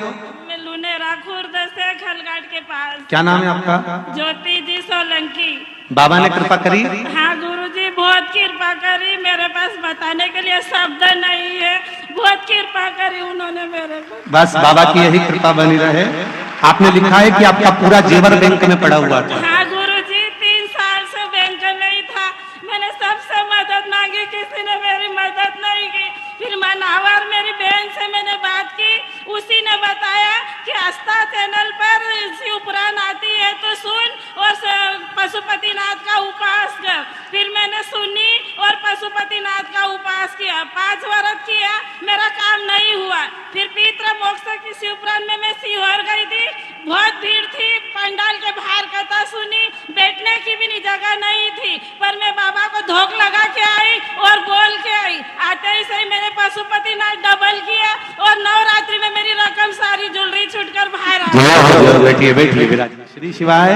मैं लुनेरा खुर्द से खलघाट के पास। क्या नाम है आपका? ज्योति जी सोलंकी। बाबा ने कृपा करी? हाँ गुरुजी बहुत कृपा करी, मेरे पास बताने के लिए शब्द नहीं है, बहुत कृपा करी उन्होंने मेरे को। बस बाबा की यही कृपा बनी रहे। आपने लिखा है कि आपका पूरा जेवर बैंक में पड़ा हुआ था। हाँ गुरुजी 3 साल से बैंक में ही था, मैंने सबसे मदद मांगी, किसी ने मेरी मदद नहीं की। फिर मनावर मेरी बहन से मैंने बात की, उसी ने बताया कि आस्था चैनल पर शिव पुराण आती है तो सुन और पशुपतिनाथ का उपास कर। फिर मैंने सुनी और पशुपतिनाथ का उपास किया, 5 व्रत किया, मेरा काम नहीं हुआ। फिर पितृ मोक्ष की शिव पुराण में मैं सीहोर गई थी, बहुत भीड़ थी, पंडाल के बाहर कथा सुनी, बैठने की भी जगह नहीं थी, पर मैं बाबा को धोख लगा के आई और बोल के आई। आते ही सही मैंने पशुपतिनाथ डबल किया और नवरात्रि में मेरी रकम सारी ज्वेलरी छूटकर बाहर आ गई। बैठिए बैठिए विराज। श्री शिवाय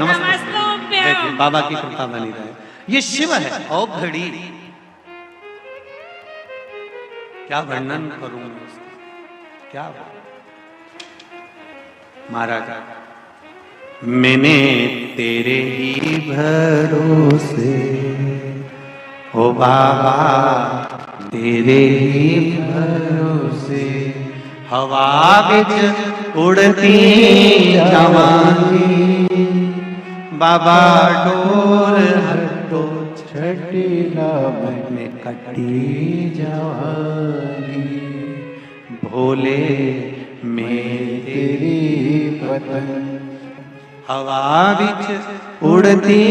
नमस्तुभ्यम। बाबा की कृपा बनी रहे। ये शिव है और घड़ी क्या वर्णन करूं क्या महाराज मैंने तेरे ही भरोसे ओ बाबा तेरे ही भरोसे हवा बिच उड़ती जावांगी बाबा डोर हटो छटीला में कटी जावांगी भोले मैं तेरी पतंग हवा बिच उड़ती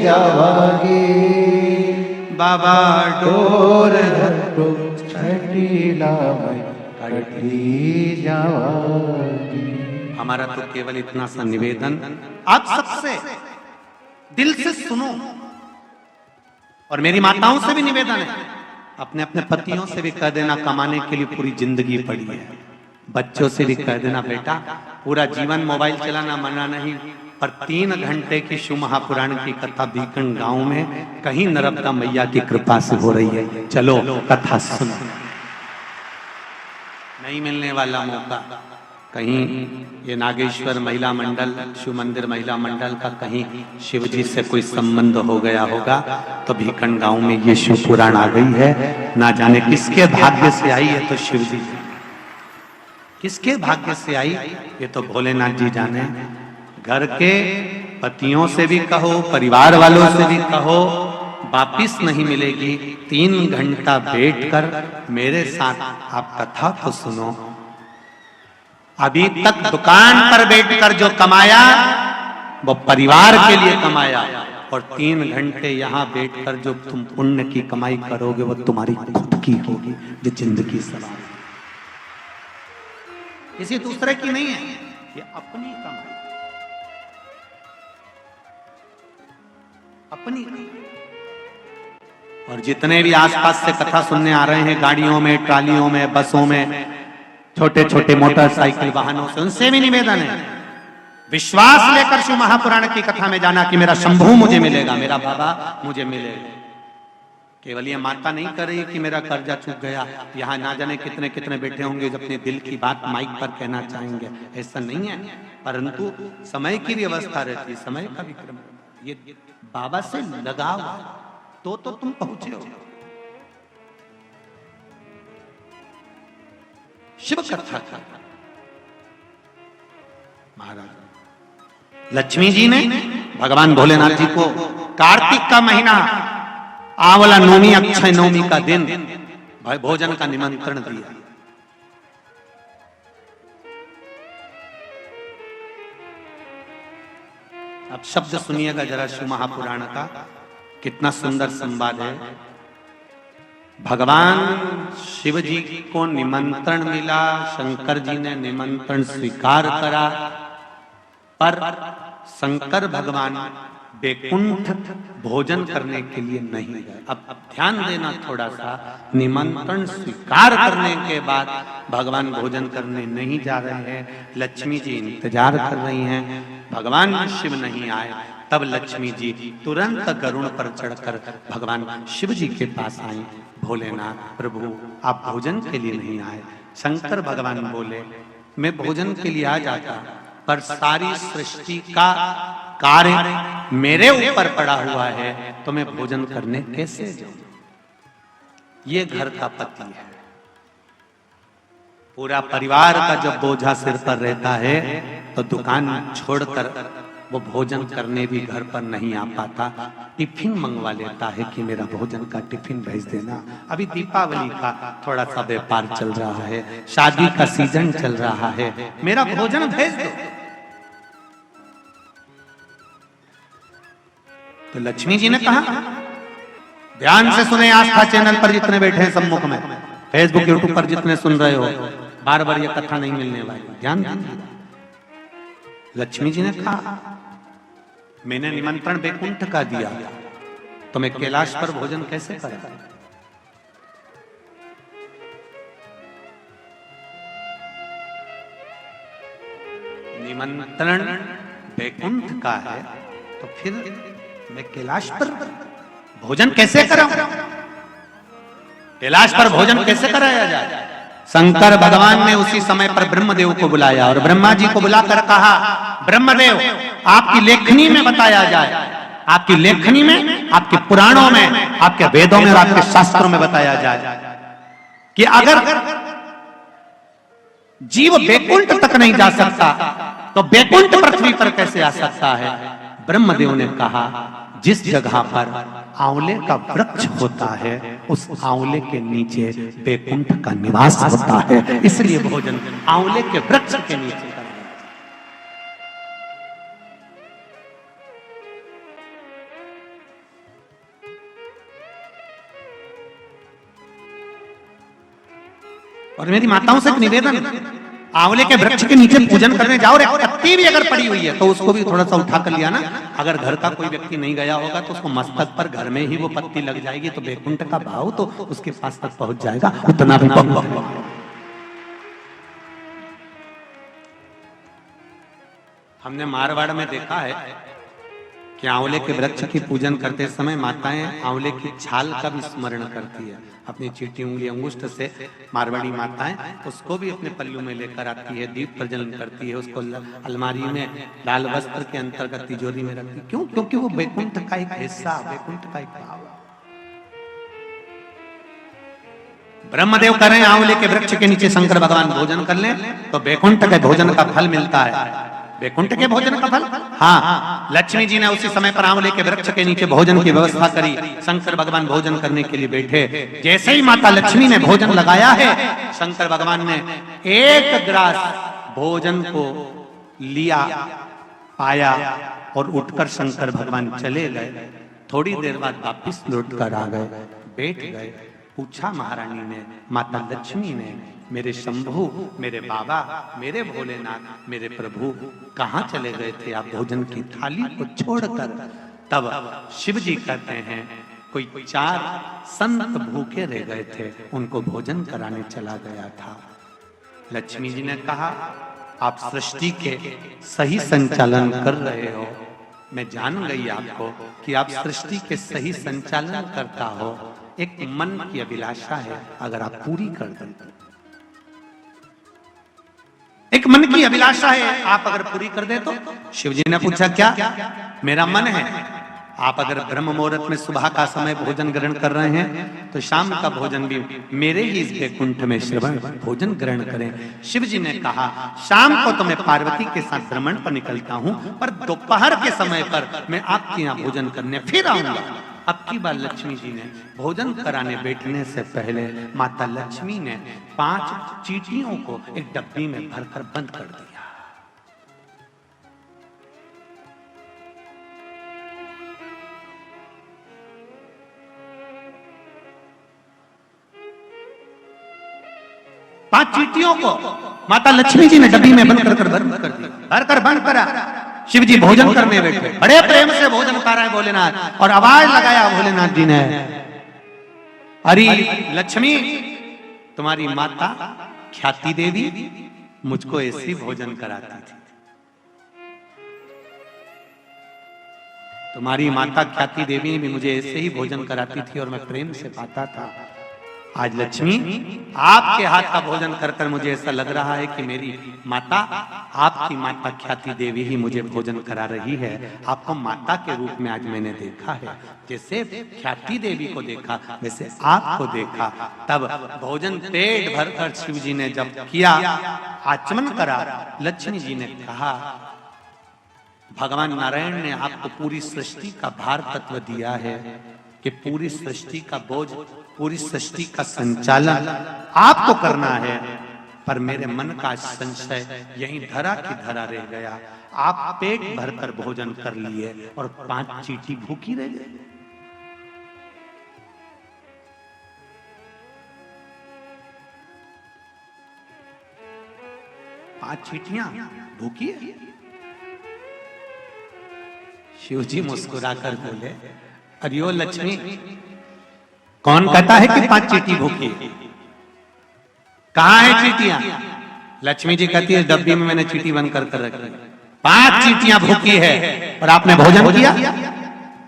जावांगी बाबा डोर हटो छटीला में कटी जावांगी। हमारा तो केवल इतना सा निवेदन आप सबसे दिल से सुनो और मेरी माताओं से भी निवेदन है अपने अपने पतियों से भी कह देना कमाने के लिए पूरी जिंदगी पड़ी है बच्चों से भी कह देना बेटा पूरा जीवन मोबाइल चलाना मना नहीं पर 3 घंटे की शिव महापुराण की कथा बीकन गांव में कहीं नर्मदा मैया की कृपा से हो रही है चलो कथा सुनो नहीं मिलने वाला मौका कहीं ये नागेश्वर महिला मंडल शिव मंदिर महिला मंडल का कहीं शिव जी से कोई संबंध हो गया होगा तो भीकन गांव में ये शिव पुराण आ गई है ना जाने किसके भाग्य से आई है तो शिव जी किसके भाग्य से आई ये तो भोलेनाथ जी जाने घर के पतियों से भी कहो परिवार वालों से भी कहो वापिस नहीं मिलेगी 3 घंटा बैठकर मेरे साथ आप कथा तो सुनो अभी तक दुकान पर बैठकर जो कमाया वो परिवार के लिए कमाया और 3 घंटे यहाँ बैठकर जो तुम पुण्य की कमाई करोगे वो तुम्हारी खुद की होगी जो जिंदगी सवाल किसी दूसरे की नहीं है ये अपनी कमाई अपनी और जितने भी आसपास से कथा सुनने आ रहे हैं गाड़ियों में ट्रालियों में बसों में छोटे छोटे मोटरसाइकिल वाहनों से उनसे भी निवेदन है विश्वास लेकर शिव महापुराण की कथा में जाना कि मेरा शंभू मुझे मिलेगा मेरा बाबा मुझे मिलेगा केवल ये माता नहीं कर रही कि मेरा कर्जा चूक गया यहाँ ना जाने कितने कितने बैठे होंगे जो अपने दिल की बात माइक पर कहना चाहेंगे ऐसा नहीं है परंतु समय की भी अवस्था रहती है समय का भी क्रम ये बाबा से लगाव तो तुम पहुंचे हो शिव कथा का महाराज लक्ष्मी जी ने भगवान भोलेनाथ जी को कार्तिक का महीना आंवला नवमी अक्षय नवमी का दिन भोजन का निमंत्रण दिया अब शब्द सुनिएगा जरा शिव महापुराण का कितना सुंदर संवाद है भगवान शिव जी को निमंत्रण मिला शंकर जी ने निमंत्रण स्वीकार करा पर शंकर भगवान बैकुंठ भोजन करने के लिए नहीं गए अब ध्यान देना थोड़ा सा निमंत्रण स्वीकार करने के बाद भगवान भोजन करने नहीं जा रहे हैं लक्ष्मी जी इंतजार कर रही हैं भगवान शिव नहीं आए तब लक्ष्मी जी तुरंत गरुड़ पर चढ़कर भगवान शिव जी के पास आई भोलेनाथ प्रभु आप भोजन के लिए नहीं आए शंकर भगवान बोले मैं भोजन के लिए आ जाता पर सारी सृष्टि का कार्य मेरे ऊपर पड़ा हुआ है तो मैं भोजन करने कैसे जाऊं ये घर का पति है पूरा परिवार का जब बोझा सिर पर रहता है तो दुकान छोड़कर वो भोजन करने भी घर पर नहीं आ पाता टिफिन मंगवा लेता है कि मेरा भोजन का टिफिन भेज देना अभी दीपावली का थोड़ा सा व्यापार चल रहा है शादी का सीजन चल रहा है मेरा भोजन भेज दो तो लक्ष्मी जी ने कहा ध्यान से सुने आस्था चैनल पर जितने बैठे हैं सम्मुख में फेसबुक यूट्यूब पर जितने सुन रहे हो बार बार ये कथा नहीं मिलने वाली ध्यान लक्ष्मी जी ने कहा मैंने निमंत्रण बैकुंठ का दिया तो मैं कैलाश पर भोजन कैसे करूं निमंत्रण बैकुंठ का है तो फिर मैं कैलाश पर भोजन कैसे कराऊं कैलाश पर भोजन कैसे कराया जाए शंकर भगवान ने उसी समय पर ब्रह्मदेव को बुलाया और ब्रह्मा जी को बुलाकर कहा, ब्रह्मदेव आपकी लेखनी में बताया जाए, आपकी लेखनी में, आपके पुराणों में, आपके वेदों में और आपके शास्त्रों में बताया जाए कि अगर जीव बैकुंठ तक नहीं जा सकता तो बैकुंठ पृथ्वी पर कैसे आ सकता है। ब्रह्मदेव ने कहा, जिस जगह पर आंवले का वृक्ष होता है उस आंवले के नीचे बैकुंठ का निवास होता है, इसलिए भोजन आंवले के वृक्ष के नीचे करना। और मेरी माताओं से एक निवेदन, आंवले के वृक्ष के नीचे पूजन करने जाओ, और एक पत्ती भी अगर पड़ी हुई है तो उसको भी थोड़ा सा उठा कर लिया ना। अगर घर का कोई व्यक्ति नहीं गया होगा तो उसको मस्तक पर घर में ही वो पत्ती लग जाएगी तो बैकुंठ का भाव तो उसके पास तक पहुंच जाएगा, उतना भी हमने मारवाड़ में देखा है कि आंवले के वृक्ष की पूजन करते समय माताएं आंवले की छाल का भी स्मरण करती है। अपनी चीटी उंगली अंगुष्ठ से मारवाड़ी माताएं उसको भी अपने पल्लू में लेकर आती है, दीप प्रज्वलन करती है, उसको अलमारी में लाल वस्त्र के अंतर्गत तिजोरी में रखती है। क्यों? क्योंकि वो बैकुंठ का एक हिस्सा, बैकुंठ का एक भाव। ब्रह्मदेव कह रहे हैं आंवले के वृक्ष के नीचे शंकर भगवान भोजन कर लें तो बैकुंठ के भोजन का फल मिलता है। बैकुंठ के भोजन का फल, हाँ। लक्ष्मी जी ने उसी समय पर आंवले के वृक्ष के नीचे भोजन की व्यवस्था करी। शंकर भगवान भोजन करने के लिए बैठे। जैसे ही माता लक्ष्मी ने भोजन लगाया है, शंकर भगवान ने एक ग्रास भोजन को लिया, पाया और उठकर शंकर भगवान चले गए। थोड़ी देर बाद वापिस लौट कर आ गए, बैठ गए। पूछा महारानी ने, माता लक्ष्मी ने, मेरे शंभु, मेरे बाबा, मेरे भोलेनाथ, मेरे प्रभु कहाँ चले गए थे आप भोजन की थाली को छोड़कर? तब शिव जी कहते हैं, कोई 4 संत भूखे रह गए थे, उनको भोजन कराने चला गया था। लक्ष्मी जी ने कहा, आप सृष्टि के सही संचालन कर रहे हो। मैं जान गई आपको कि आप सृष्टि के सही संचालन करता हो। एक मन की अभिलाषा है, अगर आप पूरी कर दें। एक मन की अभिलाषा है, आप अगर पूरी कर दे तो। शिव जी ने पूछा, क्या? मेरा मन है, आप अगर ब्रह्म मुहूर्त में सुबह का समय भोजन ग्रहण कर रहे हैं तो शाम का भोजन भी मेरे ही इस बैकुंठ में श्रवण भोजन ग्रहण करें। शिव जी ने कहा, शाम को तो मैं पार्वती के साथ भ्रमण पर निकलता हूं, पर दोपहर के समय पर मैं आपके यहाँ भोजन करने फिर आऊंगा। अब की बार लक्ष्मी जी ने भोजन कराने बैठने से पहले माता लक्ष्मी ने 5 चींटियों को एक डब्बी में भरकर बंद कर दिया। पांच चींटियों को माता लक्ष्मी जी ने डब्बी में बंद कर दिया, भरकर बंद करा। शिव जी भोजन करने बैठे, बड़े प्रेम से भोजन कर रहे हैं भोलेनाथ, और आवाज लगाया भोलेनाथ जी ने, अरे लक्ष्मी, तुम्हारी माता ख्याति देवी मुझको ऐसे भोजन कराती थी। तुम्हारी माता ख्याति देवी भी मुझे ऐसे ही भोजन कराती थी और मैं प्रेम से पाता था। आज लक्ष्मी, आपके हाथ का भोजन कर कर मुझे ऐसा लग रहा है कि मेरी माता, आपकी माता ख्याति देवी ही मुझे भोजन करा रही है। आपको माता के रूप में आज मैंने देखा है, जैसे ख्याति देवी को देखा वैसे आपको देखा। तब भोजन पेट भरकर शिव जी ने जब किया, आचमन करा, लक्ष्मी जी ने कहा, भगवान नारायण ने आपको पूरी सृष्टि का भार तत्व दिया है कि पूरी सृष्टि का बोझ, पूरी सृष्टि का संचालन आपको करना है, पर मेरे मन का संशय यहीं धरा की धरा रह गया। आप पेट भरकर भोजन कर लिए और 5 चींटी भूखी रह गई। पांच चींटियां भूखी है। शिव जी मुस्कुराकर बोले, अरियो लक्ष्मी, कौन कहता है कि 5 चींटी भूखी? कहां है चींटियां? लक्ष्मी जी कहती है, डब्बी में मैंने चींटी बंद कर रखी। 5 चींटियां भूखी है और आपने भोजन किया।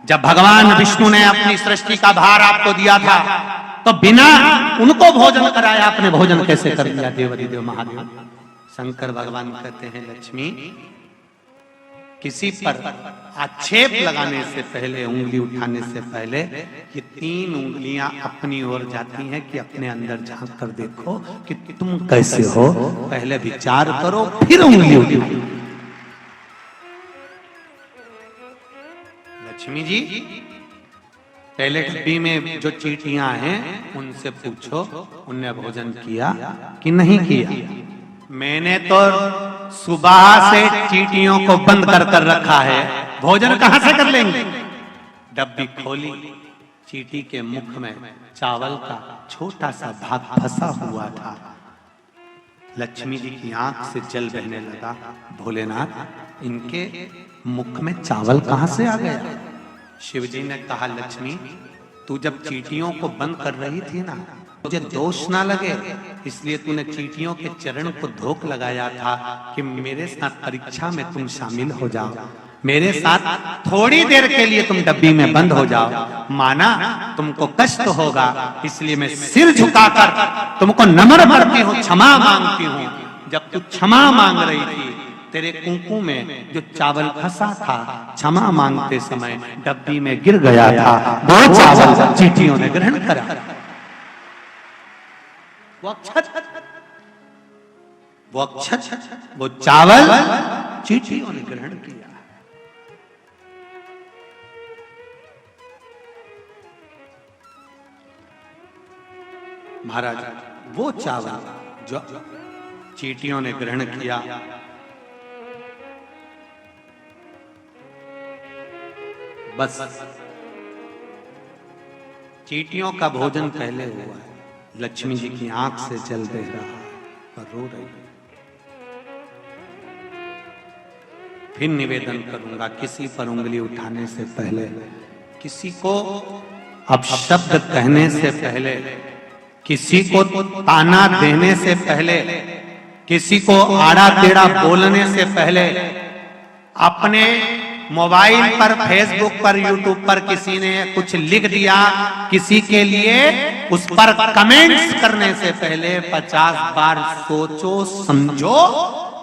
जब भगवान विष्णु ने अपनी सृष्टि का भार आपको दिया था, तो बिना उनको भोजन कराया आपने भोजन कैसे कर लिया? देवादिदेव महादेव शंकर भगवान कहते हैं, लक्ष्मी, किसी पर आक्षेप लगाने से पहले, उंगली उठाने से पहले ये 3 उंगलियां अपनी ओर जाती हैं कि अपने अंदर झांक कर देखो कि तुम कैसे हो। पहले विचार करो, फिर उंगली उठाओ। लक्ष्मी जी, पहले डब्बी में जो चींटियां हैं उनसे पूछो उनने भोजन किया कि नहीं किया। मैंने तो सुबह से चींटियों को बंद कर कर रखा है, भोजन कहां से कर लेंगे? डब्बी खोली, चींटी के मुख में चावल का छोटा सा भाग फंसा हुआ था। लक्ष्मी जी की आंख से जल बहने लगा। भोलेनाथ, इनके मुख में चावल कहां से आ गया? शिव जी ने कहा, लक्ष्मी, तू जब चींटियों को बंद कर रही थी ना, मुझे दोष ना लगे इसलिए तूने चींटियों के चरण को धोख लगाया था कि मेरे साथ परीक्षा में तुम शामिल हो जाओ, मेरे साथ थोड़ी देर के लिए तुम डब्बी में बंद हो जाओ। माना तुमको कष्ट होगा, इसलिए मैं सिर झुकाकर तुमको नम्र करती हूँ, क्षमा मांगती हूँ। जब तू क्षमा मांग रही थी, तेरे कुंकू में जो चावल फंसा था, क्षमा मांगते समय डब्बी में गिर गया था। वो चावल चींटियों ने ग्रहण करा। वो चावल चींटियों ने ग्रहण किया। महाराज, वो चावल जो चींटियों ने ग्रहण किया, बस चींटियों का भोजन पहले हुआ है। लक्ष्मी जी की आंख से जल बह रहा है और रो रही है। फिर निवेदन करूंगा, किसी पर उंगली उठाने से पहले, किसी को अपशब्द कहने से पहले, किसी को ताना देने से पहले, किसी को आड़ा टेढ़ा बोलने से पहले, अपने मोबाइल पर, फेसबुक पर, यूट्यूब पर किसी ने कुछ लिख दिया, किसी के लिए उस पर कमेंट्स करने से पहले 50 बार सोचो समझो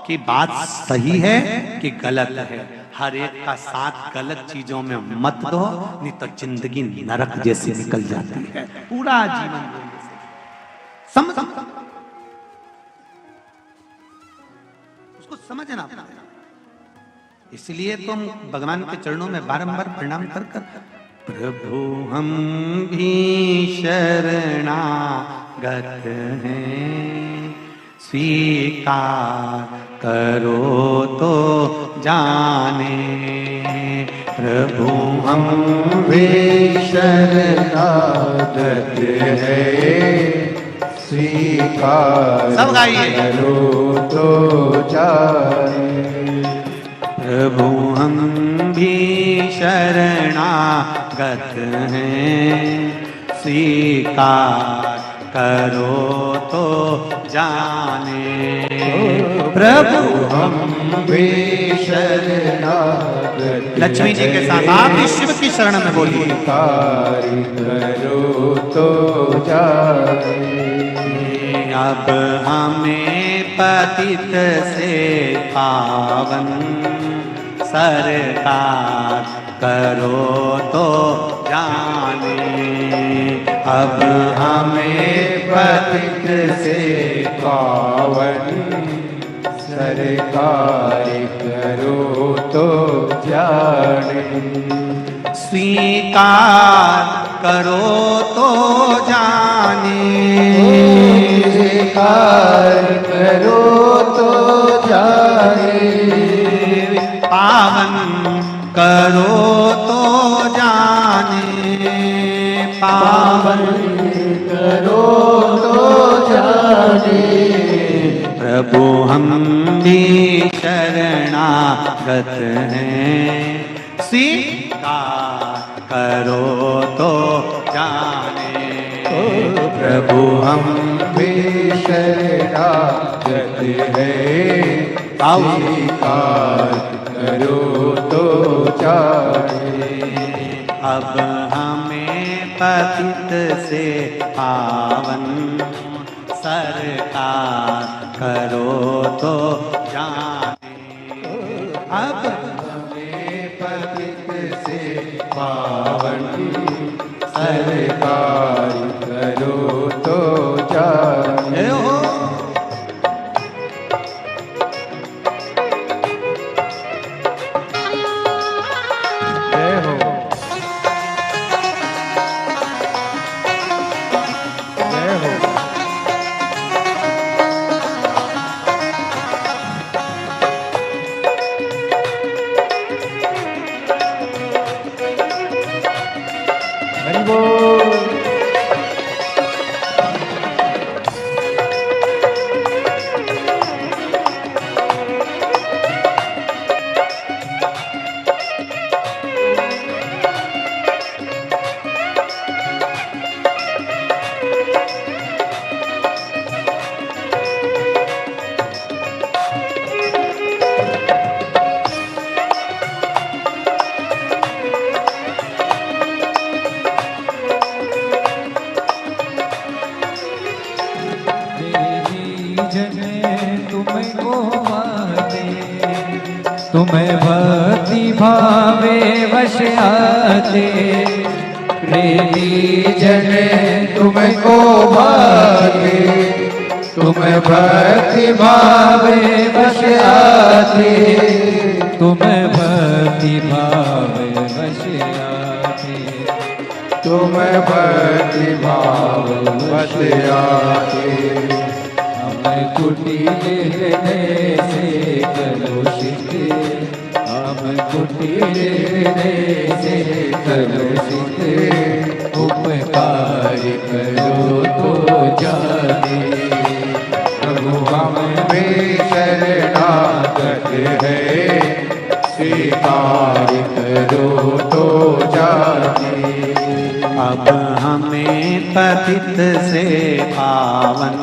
कि बात सही है कि गलत है। हर एक का साथ गलत चीजों में मत दो, नहीं तो जिंदगी नरक जैसी निकल जाती है। पूरा जीवन समझ, उसको समझना पड़ेगा। इसलिए तुम भगवान के चरणों में बारंबार प्रणाम कर कर, प्रभु हम भी शरणागत हैं, स्वीकार करो तो जाने। प्रभु हम भी शरणागत हैं, स्वीकार करो तो जाने। प्रभु हम भी शरणागत हैं, स्वीकार करो तो जाने। प्रभु हम भी शरणागत। लक्ष्मी जी के साथ आप भी शिव की शरण में बोलिए, स्वीकार करो तो जाने। अब हमें पतित से पावन सरकार करो तो जाने। अब हमें पतित से पावन सरकार करो तो जाने। स्वीकार करो तो जाने, स्वीकार करो तो जाने। पावन करो तो जाने, पावन करो तो जाने। प्रभु हम भी शरणागत हैं, स्वीकार करो तो जाने। प्रभु हम भी शरणागत हैं, स्वीकार करो तो जाने। अब हमें पतित से पावन सरकार करो तो जाने। अब हमें पतित से पावन सरकार करो तो जाने। जय हो, जय हो। हरि बोल। तुम्हें भक्ति भावे वश आते, प्रेमी जन तुमको भाते। तुम्हें भक्ति भावे वश आते, तुम्हें भक्ति भावे वश आते, तुम्हें भक्ति भाव वश आते। हमें कुटिल हृदय से कलुषित, हम कुटिल हृदय से कलुषित, उपकार करो तो जाने। प्रभु हमें शरणागत है, स्वीकार करो तो जाने। अब हमें पतित से पावन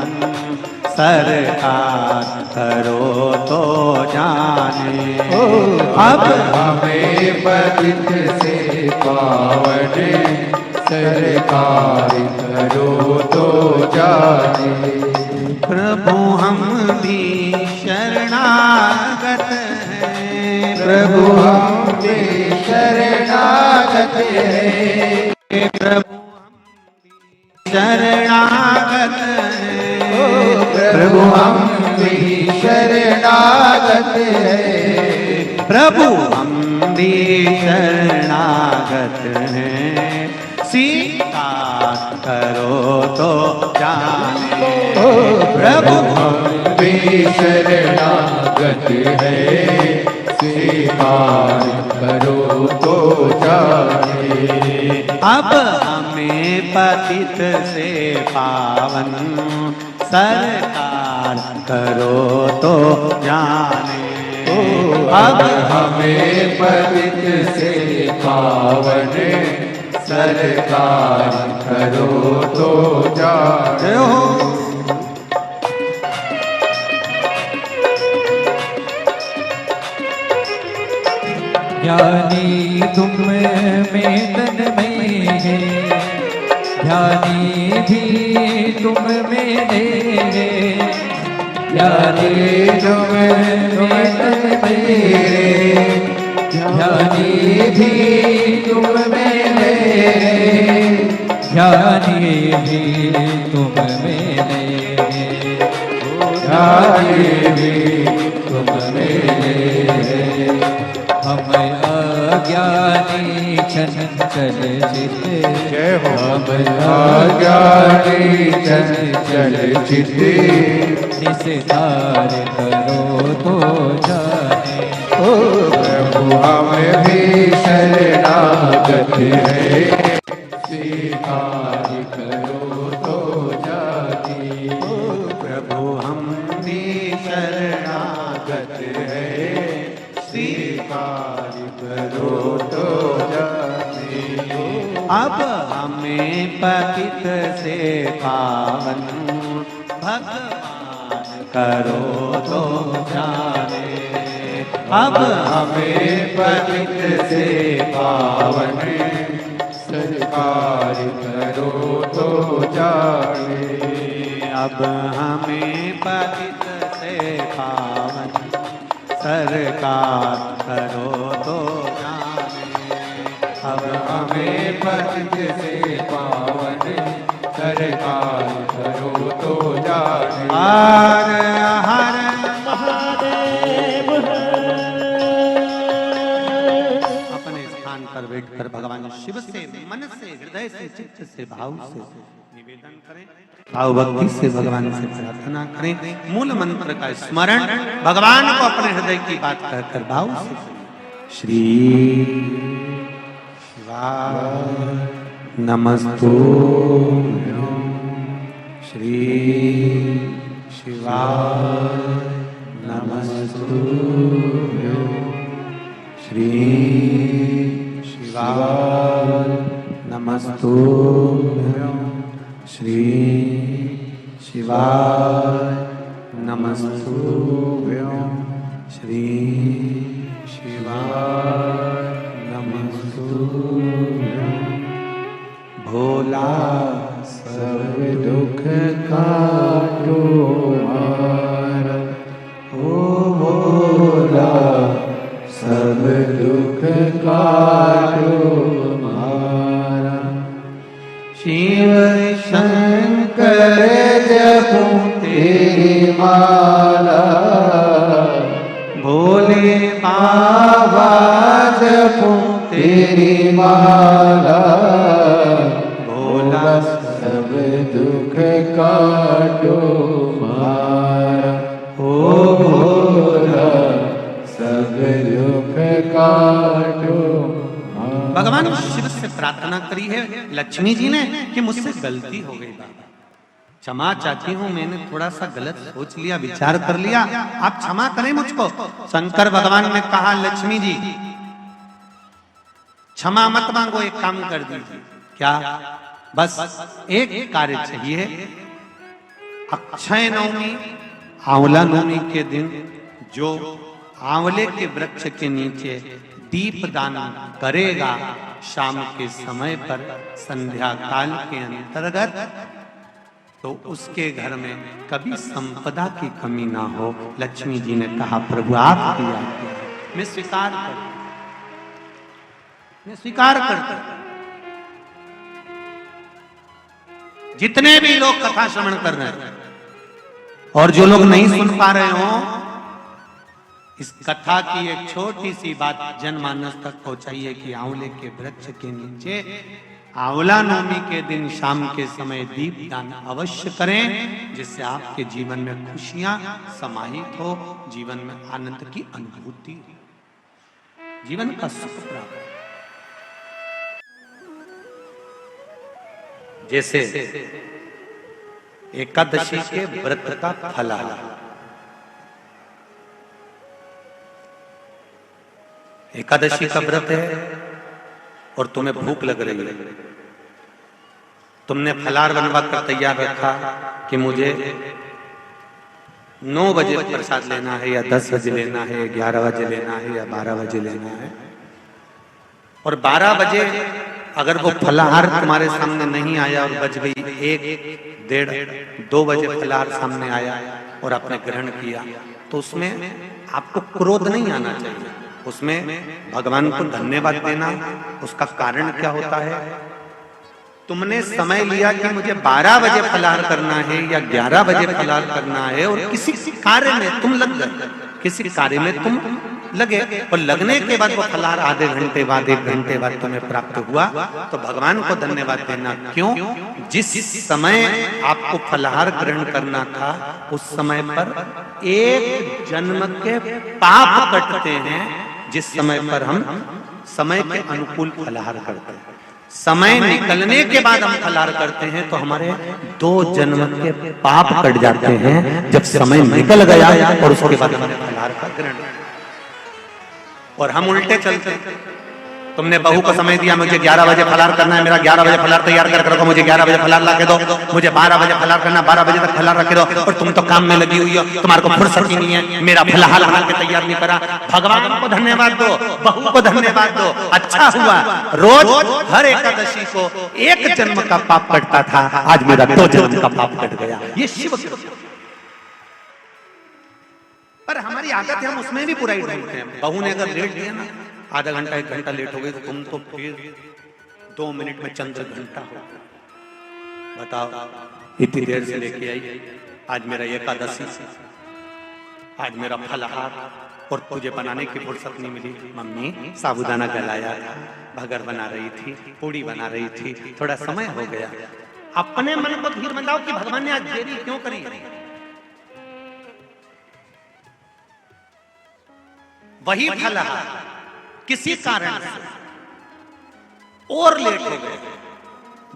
सरकार करो तो जाने। अब हमें पतित से पावन सरकार करो तो जाने। प्रभु हम भी शरणागत हैं, प्रभु हम भी शरणागत है। प्रभु शरणागत हैं, प्रभु हम भी शरणागत है। प्रभु हम भी शरणागत हैं, स्वीकार करो तो जाने। प्रभु हम भी शरणागत है, स्वीकार करो तो जाने। अब हमें पतित से पावन सरकार करो तो जाने। अब हमें पतित से पावन सरकार करो तो जाने। ज्ञानी तुम में तन में है, ज्ञानी भी तुम में है। ज्ञानी तुम में तन में है, ज्ञानी भी तुम में है। ज्ञानी भी तुम में है, ज्ञानी भी तुम में है। हम अज्ञानी चंचल चित, जय हो। हम अज्ञानी चंचल चित, निस्तार करो तो जाने। प्रभु हम भी शरणागत है, स्वीकार करो तो जाने। प्रभु हम भी शरणागत है, स्वीकार करो तो जाने। अब हमें पतित से पावन भगवान करो तो जाने। अब हमें पतित से पावन सरकार करो तो जाने। अब हमें पतित से पावन सरकार करो तो जाने। अब हमें पतित से पावन सरकार करो तो जाने। हर हर महादेव। अपने स्थान पर बैठकर भगवान शिव से मन से हृदय से चित्त से भाव से निवेदन करें, भाव भक्ति से भगवान से प्रार्थना करें। मूल मंत्र का स्मरण भगवान को अपने हृदय की बात कहकर भाव से श्री शिवाय नमस्तुभ्यं। श्री शिवाय नमस्तुभ्यं। श्री शिवाय नमस्तुभ्यं। श्री शिवाय नमस्तुभ्यं। श्री शिवाय नमस्तुभ्यं। भोला सब दुख काटो मारा, ओ भोला सब दुख काटो मारा। शिव शंकर जपूं तेरी माला, भोले बाबा जपूं तेरी माला। भोला सब दुख काटो मारा, ओ भोला सब दुख काटो मारा। भगवान शिव से प्रार्थना करी है लक्ष्मी जी ने कि मुझसे गलती हो गई बाबा, क्षमा चाहती हूँ, मैंने थोड़ा सा गलत सोच लिया, विचार कर लिया, आप क्षमा करें मुझको। शंकर भगवान ने कहा लक्ष्मी जी क्षमा मत मांगो, एक काम कर दीजिए। क्या? बस एक कार्य चाहिए। अक्षय नवमी आंवला नवमी के दिन जो आंवले के वृक्ष के नीचे दीप दान करेगा शाम के समय पर संध्या काल के अंतर्गत, तो उसके घर में कभी संपदा की कमी ना हो। लक्ष्मी जी ने कहा प्रभु आपकी आज्ञा, मैं स्वीकार करता, मैं स्वीकार करता। जितने भी लोग कथा श्रवण कर रहे हैं और जो लोग नहीं सुन पा रहे हो, इस कथा की एक छोटी सी बात जनमानस तक पहुंचाइए कि आंवले के वृक्ष के नीचे आंवला नवमी के दिन शाम के समय दीप दान अवश्य करें, जिससे आपके जीवन में खुशियां समाहित हो, जीवन में आनंद की अनुभूति, जीवन का सुख प्राप्त। जैसे एकादशी के व्रत का फलाहार, एकादशी का व्रत है और तुम्हें भूख लग रही है, तुमने फलाहार बनवा कर तैयार रखा कि मुझे 9 बजे प्रसाद लेना है या 10 बजे लेना है, 11 बजे लेना है या 12 बजे लेना है, और 12 बजे अगर वो फलाहार तुम्हारे सामने नहीं आया और बज गई 1, 1:30, 2 बजे फलाहार सामने आया और आपने ग्रहण किया, तो उसमें आपको क्रोध नहीं आना चाहिए, उसमें भगवान को धन्यवाद देना। उसका कारण क्या होता है? तुमने समय लिया कि मुझे 12 बजे फलाहार करना है या 11 बजे फलाहार करना है, और किसी कार्य में तुम लग गए, किसी कार्य में तुम लगे, और लगने के बाद वो फलाहार आधे घंटे बाद 1 घंटे बाद तुम्हें प्राप्त हुआ, तो भगवान को धन्यवाद देना। क्यों? जिस समय आपको फलाहार ग्रहण करना था उस समय पर 1 जन्म के पाप कटते हैं, जिस समय पर हम समय के अनुकूल फलाहार करते हैं। समय निकलने के बाद हम फलाहार करते हैं तो हमारे 2 जन्म के पाप कट जाते हैं, जब समय निकल गया और उसके बाद हमने फलाहार का ग्रहण, और हम उल्टे चलते हैं। तुमने बहू को समय दिया मुझे 11 बजे फलार करना है, मेरा 11 बजे फलार तैयार कर रखो, मुझे 11 बजे फलार ला के दो, मुझे 12 बजे फलार करना, 12 बजे तक फलार रखे दो, और तुम तो काम में लगी हुई हो, तुम्हारे को फुर्सत ही नहीं है, मेरा फलाहार बना के तैयार नहीं करा। भगवान को धन्यवाद दो, बहू को धन्यवाद दो। अच्छा हुआ रोज हर एकादशी को एक जन्म का पाप कटता था, आज मेरा 2 जन्म का पाप कट गया। ये शिव पर हमारी आदत है, हम उसमें भी बुराई ढूंढते हैं। बहू ने अगर लेट दिया ना, आधा घंटा 1 घंटा लेट हो गई तो तुम तो फिर 2 मिनट में चंद्र घंटा हो। बताओ इतनी देर से लेके आई, आज मेरा एकादशी, आज मेरा फलाहार, और तुझे बनाने की फुर्सत नहीं मिली। मम्मी साबूदाना गलाया था, भगर बना रही थी, पूड़ी बना रही थी, थोड़ा समय हो गया। अपने मन को धीर बनाओ कि भगवान ने आज देरी क्यों करी। वही फलाहार किसी कारण से और लेट हो गए,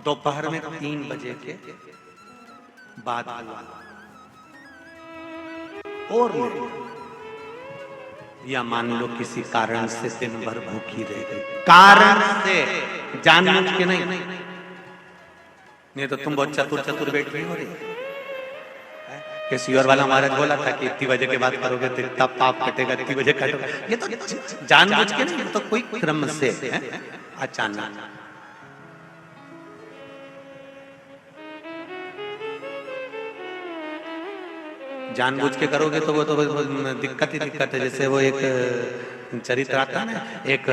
दोपहर में 3 बजे के बाद हुआ और लेट, या मान लो किसी कारण से दिन भर भूखी रह गई, कारण से, जानबूझ के नहीं तो तुम बहुत चतुर बैठी हो रही। केसीआर वाला महाराज बोला था कि इतनी बजे के बाद करोगे तो इतना पाप कटेगा, इतनी बजे कटोगे। ये तो जानबूझ के नहीं, तो कोई क्रम से अचानक। जानबूझ के करोगे तो वो तो दिक्कत ही दिक्कत है। जैसे वो एक चरित्र आता है ना, एक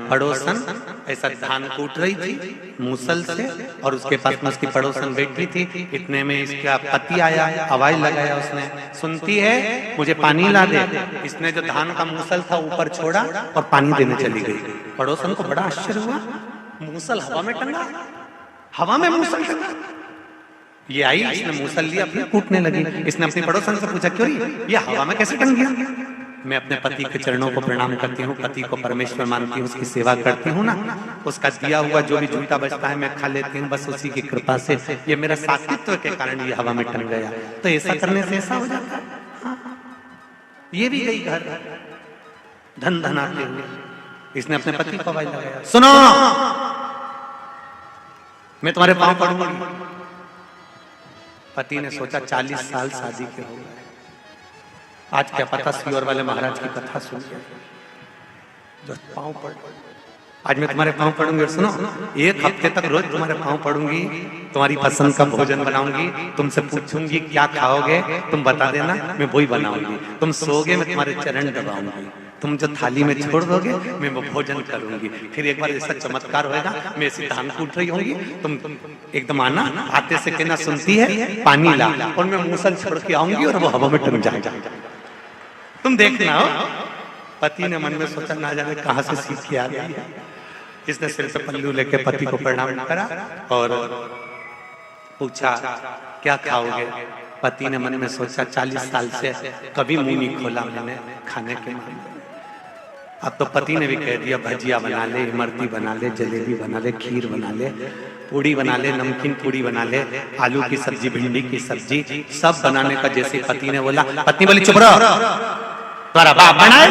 पड़ोसन ऐसा धान कूट रही थी मूसल से, और उसके पास में उसकी पड़ोसन बैठी थी। इतने में इसका पति आया, आवाज लगाया उसने, सुनती है मुझे पानी ला दे। इसने जो धान का मूसल था ऊपर छोड़ा और पानी देने चली गई। पड़ोसन को बड़ा आश्चर्य हुआ, मूसल हवा में टंगा, हवा में मूसल टंगा। ये आई, इसने मूसल लिया, फिर कूटने लगी। इसने अपनी पड़ोसन से पूछा क्यों ये हवा में कैसे टंग गया। मैं अपने पति के चरणों को प्रणाम करती हूँ, पति को परमेश्वर मानती हूँ, उसकी सेवा करती हूँ ना, उसका दिया हुआ जो भी जूता बचता है मैं खा लेती हूँ, बस उसी की कृपा से ये मेरा सात्वित्व के कारण ये हवा में टंग गया। तो ऐसा करने से ऐसा हो जाता है। ये भी गई घर धन धन आते हुए, इसने अपने पति को आवाज लगाया, सुनो मैं तुम्हारे पांव पड़ूंगी। पति ने सोचा 40 साल शादी के हो गए, आज क्या पता सीवर वाले महाराज की कथा सुन जो पांव पड़, आज मैं तुम्हारे पांव पड़ूंगी। और सुनो 1 हफ्ते तक रोज तुम्हारे पांव पड़ूंगी, तुम्हारी पसंद का भोजन बनाऊंगी, तुमसे पूछूंगी क्या खाओगे, तुम बता देना, मैं वही बनाऊंगी। तुम सोओगे मैं तुम्हारे चरण दबाऊंगी, तुम जो थाली में छोड़ दोगे मैं वो भोजन करूंगी। फिर एक बार ऐसा चमत्कार होएगा, मैं ऐसी धान कूट रही होंगी, तुम एकदम आना, आते से कहना सुनती है पानी ला, और मैं मूसल छोड़ के आऊंगी और वो हवा में टंग जाएगा। तुम देखना हो। पति ने मन में सोचा ना जाने कहां से सीख के आ गई है। इसने सिर पे पल्लू लेके पति को प्रणाम करा और पूछा क्या खाओगे। पति ने मन में सोचा 40 साल से कभी मुंह नहीं खोला मैंने खाने के मामले में। अब तो पति ने भी कह दिया भजिया बना ले, इमरती बना ले, जलेबी बना ले, खीर बना ले, पूड़ी बना ले, नमकीन पूड़ी बना ले, आलू की सब्जी, भिंडी की सब्जी, सब बनाने का जैसे पति ने बोला, पत्नी बोली चुप रहो, तुम्हारा बाप बनाए।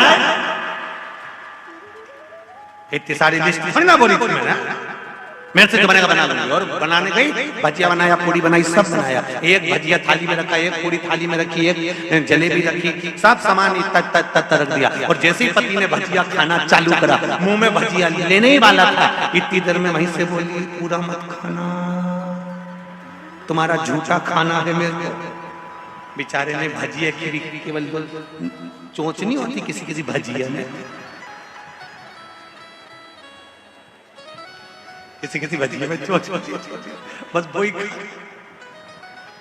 इतनी सारी लिस्ट थोड़ी ना बोली थी मैंने, मेरे से जो बनेगा बना लूंगी। और बनाने गई, भजिया बनाया, पूड़ी बनाई, सब बनाया। एक भजिया थाली में रखा, एक पूड़ी थाली में रखी, एक जलेबी रखी, सब सामान रख दिया। और जैसे ही पति ने भजिया खाना चालू करा, मुंह में भजिया लेने ही वाला था, इतनी देर में वहीं से बोली पूरा मत खाना, तुम्हारा झूठा खाना है मेरे को। बेचारे ने भजिया खीरी केवल चोंच नहीं होती किसी किसी भजिया में, किसी किसी भजिया में चोंच होती, बस वही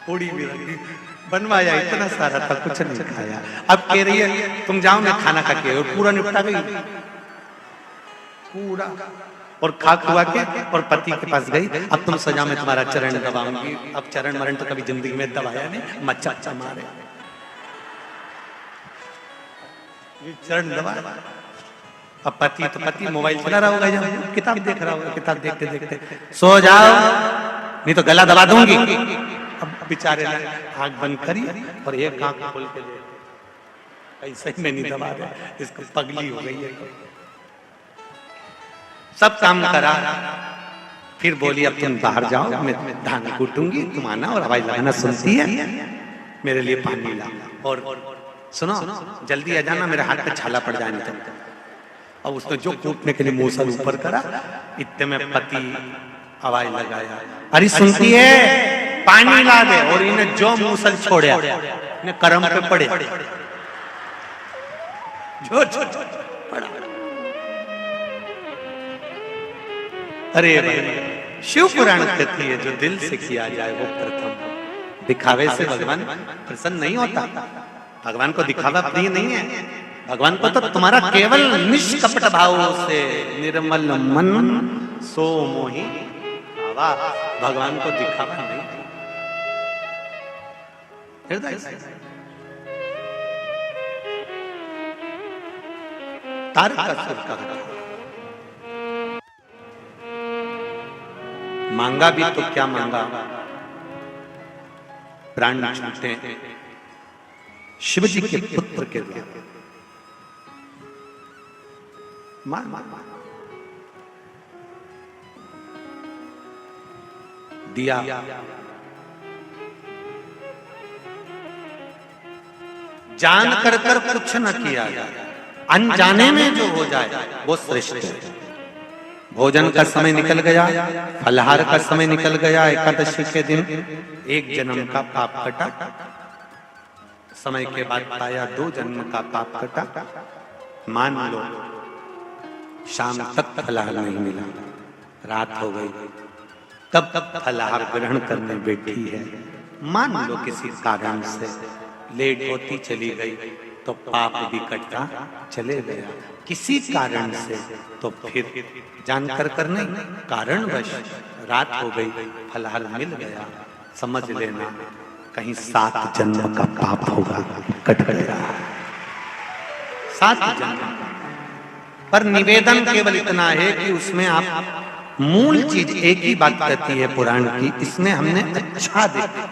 पूड़ी भी बनवाया, इतना सारा था, कुछ नहीं खाया। अब कह रही है तुम जाओ मैं खाना खा के, और पूरा निपटा गई पूरा, और खा खुआ के और पति के पास गई। अब तुम सजा में तुम्हारा चरण दबाऊंगी। अब चरण मरण तो कभी जिंदगी में दबाया नहीं, मच्चा अच्छा मारे चरण दबा। अब पति तो पति मोबाइल चला रहा होगा, जब किताब देख रहा होगा, किताब देखते देखते सो जाओ नहीं तो गला दबा दूंगी। अब बेचारे ने आंख बंद करी और एक आंख खोल के ऐसे ही में नहीं दबा रहे, इसको पगली हो गई है। सब काम करा, फिर बोली अब तुम बाहर जाओ, मैं धान कूटूंगी, तुम आना और हवाई लगाना सुनती है, मेरे लिए पानी ला, और सुनो जल्दी आ जाना, मेरे हाथ पे छाला पड़ जाने तक। और उसने जो कूटने के लिए मूसल ऊपर करा, इतने में पति आवाज लगाया, अरे सुनती है, पानी ला दे। और इन्हें जो मूसल छोड़ा, इन्हें कर्म पे पड़े, जो पड़ा। अरे भाई, शिव पुराण कहती है जो दिल से किया जाए वो प्रथम। दिखावे से भगवान प्रसन्न नहीं होता, भगवान को दिखावा प्रिय नहीं है। भगवान को तो तुम्हारा केवल निष्कपट भाव से निर्मल मन सो मोहि भावा, भगवान को दिखावा नहीं, हृदय से। तारकासुर का मांगा भी तो क्या मांगा, प्राण छूटे शिव जी के पुत्र के द्वारा। दिया जान कर कुछ न किया जाए, अनजाने में जो हो जाए वो श्रेष्ठ है। भोजन का समय निकल गया, फलहार का समय निकल गया, एकादशी के दिन एक जन्म का पाप कटा, समय के बाद पाया 2 जन्म का पाप कटा। मान लो शाम तक फलहार नहीं मिला, रात हो गई, तब फलहार ग्रहण करने बैठी है। मान लो किसी कारण से लेट होती चली गई तो पाप भी कटता चले गया, किसी कारण से तो फिर जानकर कर नहीं, कारणवश रात हो गई, फलहार मिल गया, समझ लेना कहीं 7 जन्म का पाप होगा, कट गया 7 जन्म। पर निवेदन केवल इतना है कि उसमें आप मूल चीज एक ही बात कहती है पुराण की, इसमें हमने अच्छा देखा।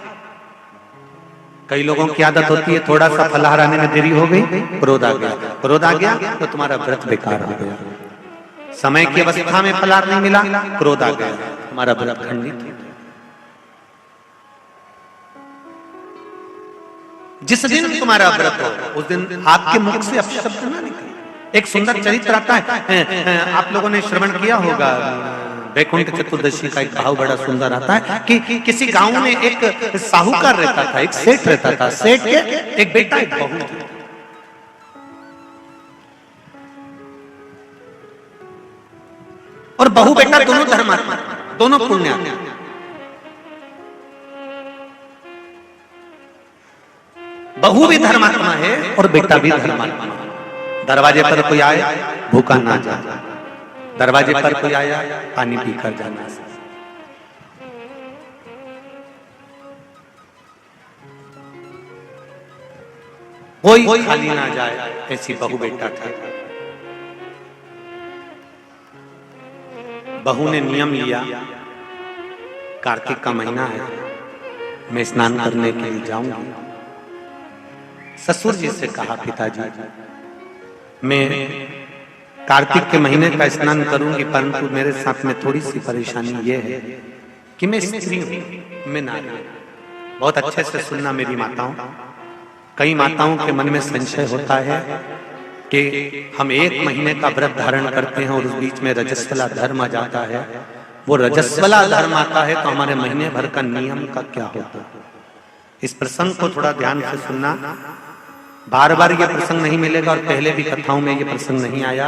कई लोगों की आदत होती है थोड़ा सा फलहार आने में देरी हो गई, क्रोध आ गया, क्रोध आ गया तो तुम्हारा व्रत बेकार हो गया। समय की अवस्था में फलहार नहीं मिला, क्रोध आ गया, तुम्हारा व्रत खंडित हो गया। जिस दिन तुम्हारा व्रत हो उस दिन आपके मुख से अपशब्द ना निकले। एक सुंदर चरित्र आता है, आप लोगों ने श्रवण किया होगा, वैकुंठ चतुर्दशी का एक भाव बड़ा सुंदर आता है कि किसी गांव में एक साहूकार रहता था, एक सेठ रहता था, सेठ के एक बेटा एक बहू थी। और बहू बेटा दोनों धर्मात्मा, दोनों पुण्यात्मा। बहू भी धर्मात्मा है और बेटा भी धर्मात्मा। दरवाजे पर कोई आए भूखा ना जाए, दरवाजे पर कोई आया पानी पीकर जाना। कोई खाली ना जाए, ऐसी बहू बेटा था। बहू ने नियम लिया, कार्तिक का महीना है, मैं स्नान करने के लिए जाऊंगी। ससुर जी से कहा, पिताजी मैं कार्तिक के महीने का स्नान करूंगी, परंतु मेरे साथ में थोड़ी सी परेशानी ये है कि मैं स्त्री हूं, मैं नारी हूं। बहुत अच्छे से सुनना मेरी माताओं, कई माताओं के मन में संशय होता है कि हम 1 महीने का व्रत धारण करते हैं और उस बीच में रजस्वला धर्म आ जाता है। वो रजस्वला धर्म आता है तो हमारे महीने भर का नियम का क्या होता है। इस प्रसंग को थोड़ा ध्यान से सुनना, बार बार ये प्रसंग नहीं मिलेगा और पहले भी कथाओं में ये प्रसंग नहीं आया।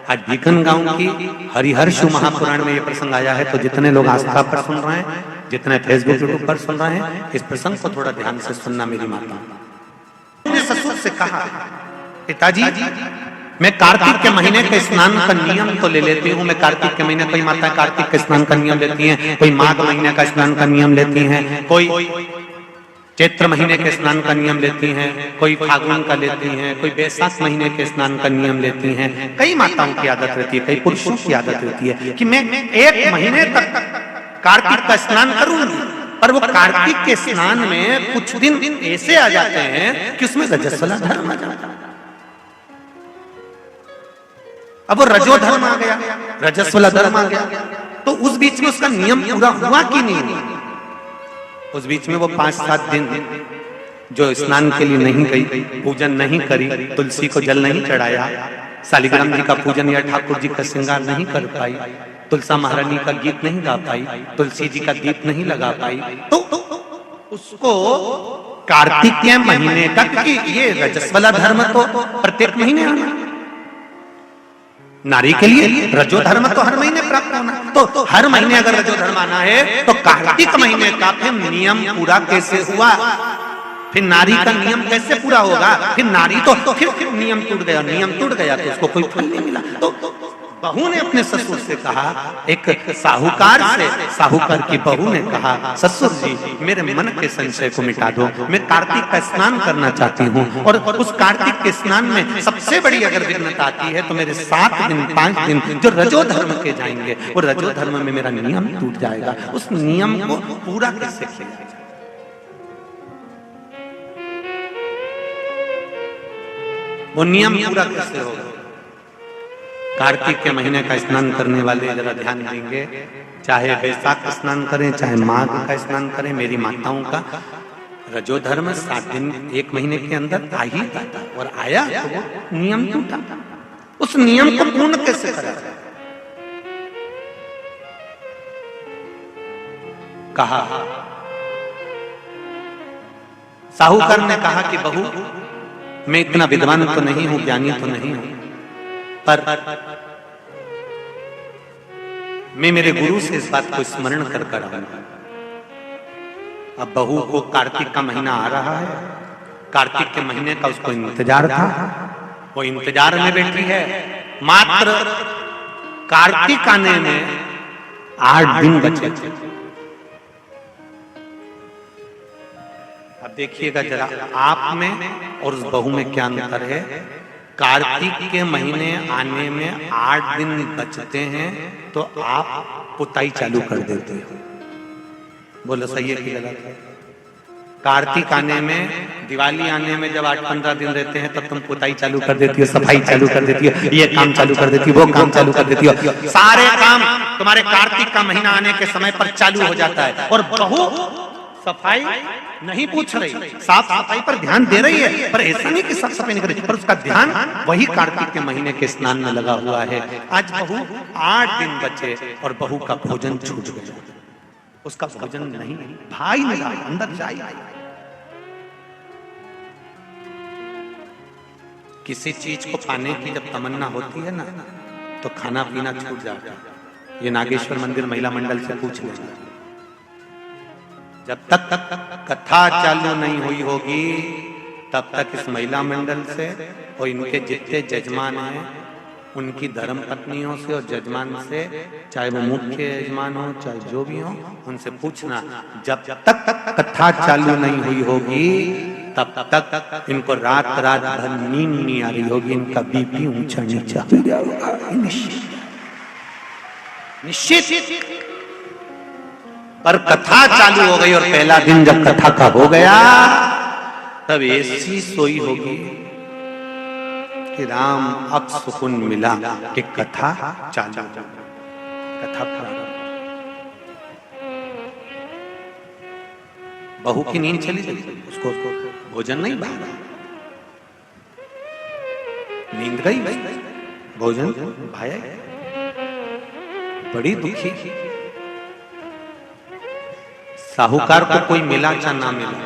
आज बीकन गांव की हरिहर्ष महापुराण में ये प्रसंग आया है, तो जितने लोग आस्था पर सुन रहे हैं, जितने फेसबुक यूट्यूब पर सुन रहे हैं, इस प्रसंग को थोड़ा ध्यान से सुनना मेरी माता। मैंने ससुर से कहा, पिताजी मैं कार्तिक के महीने के स्नान का नियम तो ले लेती हूँ, मैं कार्तिक के महीने, कई माताएं कार्तिक के स्नान का नियम लेती हैं, कोई माघ महीने का स्नान का नियम लेती हैं, कोई चैत्र महीने के स्नान का नियम लेती हैं, कोई फागुन का लेती हैं, कोई बैसाख महीने के स्नान का नियम लेती हैं। कई माताओं की आदत रहती है, कई पुरुषों की आदत रहती है कि मैं 1 महीने तक कार्तिक का स्नान करूंगी, पर वो कार्तिक के स्नान में कुछ दिन ऐसे आ जाते हैं कि उसमें रजस्वला धर्म आ जाता है। अब वो रजो धर्म आ गया, रजस वाला धर्म आ गया, तो उस बीच में उसका नियम पूरा हुआ कि नहीं? उस बीच में वो 5-7 दिन जो स्नान के लिए नहीं गई, पूजन नहीं करी, तुलसी को जल नहीं चढ़ाया, शालिग्राम जी का पूजन या ठाकुर जी का श्रृंगार नहीं कर पाई, तुलसा महारानी का गीत नहीं गा पाई, तुलसी जी का दीप नहीं लगा पाई, तो उसको कार्तिक के महीने का, क्योंकि ये रजस वाला धर्म तो प्रत्येक महीने आना, नारी के लिए रजो धर्म तो हर महीने प्राप्त होना, तो हर महीने अगर रजो धर्म आना है तो कार्तिक महीने का फिर नियम पूरा कैसे हुआ? फिर नारी का नियम कैसे पूरा होगा? फिर नारी तो फिर नियम टूट गया, नियम टूट गया तो उसको कोई फल नहीं मिला। तो बहू ने अपने ससुर से कहा, एक साहूकार से, साहूकार की बहू ने कहा, ससुर जी मेरे मन के संशय को मिटा दो, मैं कार्तिक का स्नान करना चाहती हूँ, और उस कार्तिक के स्नान में सबसे बड़ी अगर विघ्नता आती है तो मेरे 7 दिन 5 दिन जो रजो धर्म के जाएंगे, वो रजो धर्म में मेरा नियम टूट जाएगा, उस नियम को पूरा कैसे किया जाए? वो नियम पूरा कैसे होगा? कार्तिक के महीने का स्नान करने वाले जरा ध्यान देंगे, चाहे वैशाख का स्नान करें, चाहे माघ का स्नान करें, मेरी माताओं का रजो धर्म 7 दिन 1 महीने के अंदर आ ही जाता, और आया तो वो नियम टूटा। उस नियम को पूर्ण कैसे करा जाए? कहा, साहूकार ने कहा कि बहू मैं इतना विद्वान तो नहीं हूं, ज्ञानी तो नहीं हूं, पर मैं मेरे गुरु से इस बात को स्मरण कर कर आऊंगा। अब बहू को कार्तिक का महीना आ रहा है, कार्तिक के महीने का उसको इंतजार था, वो इंतजार में बैठी है, मात्र कार्तिक आने में 8 दिन बचे। अब देखिएगा जरा, आप में और उस बहू में क्या अंतर है। कार्तिक के महीने आने में 8 दिन बचते हैं तो आप पुताई चालू कर देते हो। बोलो सही है कि गलत है? कार्तिक आने में, दिवाली आने में जब 8-15 दिन रहते हैं तब तुम पुताई चालू कर देती हो, सफाई चालू कर देती हो, ये काम चालू कर देती हो, वो काम चालू कर देती हो, सारे काम तुम्हारे कार्तिक का महीना आने के समय पर चालू हो जाता है। और बहू सफाई नहीं पूछ रही, साफ सफाई पर ध्यान दे रही है, पर ऐसा नहीं कि साफ सफाई नहीं कर रही, पर उसका ध्यान वही कार्तिक के महीने के स्नान में लगा हुआ है। आज बहू 8 दिन बचे और बहू का भोजन छूट गया, उसका भोजन नहीं, भाई मिला अंदर जाए। किसी चीज को पाने की जब तमन्ना होती है ना, तो खाना पीना छूट जाता है। ये नागेश्वर मंदिर महिला मंडल से पूछ लेना, जब तक कथा चालू नहीं हुई होगी तब तक इस महिला मंडल से और इनके जितने जजमान हैं उनकी धर्म पत्नियों से और जजमान से, चाहे वो मुख्य यजमान हो चाहे जो भी हो, उनसे पूछना, जब तक कथा चालू नहीं हुई होगी तब तक इनको रात भर नींद नहीं आ रही होगी, इनका बीपी ऊंचा नीचा निश्चित। पर कथा चालू हो गई और पहला दिन जब कथा का हो गया तब ऐसी सोई होगी कि राम अब सुकून मिला कि कथा चालू, कथा प्रारंभ। बहू की नींद चली गई, उसको भोजन नहीं भागा, नींद गई, भोजन भाया, बड़ी दुखी। साहूकार को कोई मिला चाहे ना मिला,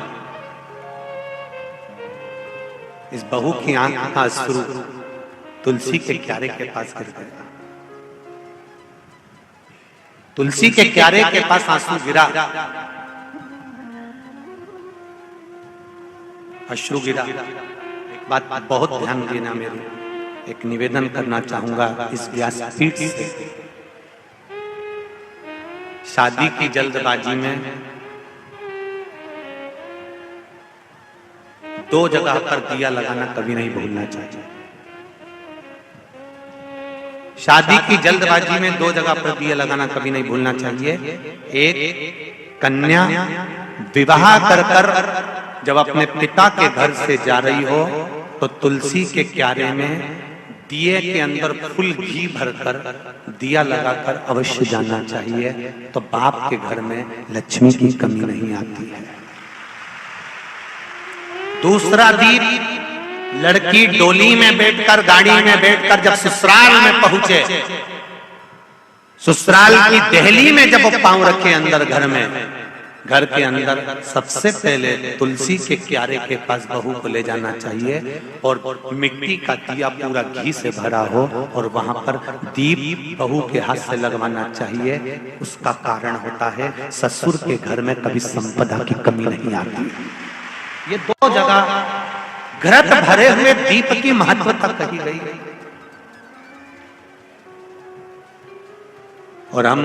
इस बहू की आंख का अश्रु तुलसी के क्यारे के पास गिर गया। तुलसी के क्यारे के पास आंसू गिरा, अश्रु गिरा। एक बात बहुत ध्यान देना, मेरी एक निवेदन करना चाहूंगा इस व्यासपीठ से। शादी की जल्दबाजी में 2 जगह पर दिया लगाना कभी नहीं भूलना चाहिए। शादी की जल्दबाजी में 2 जगह पर दिया लगाना कभी नहीं भूलना चाहिए। एक, कन्या विवाह कर जब अपने पिता के घर से जा रही हो तो तुलसी के क्यारे में दिए के अंदर फुल घी भरकर दिया लगाकर अवश्य जाना चाहिए, तो बाप के घर में लक्ष्मी की कमी नहीं आती है। दूसरा दीप, लड़की डोली में बैठकर, गाड़ी में बैठकर जब ससुराल में पहुंचे, ससुराल की दहली में जब वो पांव रखे अंदर घर में, घर के अंदर सबसे पहले तुलसी के क्यारे के पास बहू को ले जाना चाहिए और मिट्टी का दिया पूरा घी से भरा हो और वहां पर दीप बहू के हाथ से लगवाना चाहिए। उसका कारण होता है ससुर के घर में कभी संपदा की कमी नहीं आती। ये दो जगह घृत भरे हुए दीप की महत्वता कही गई। और हम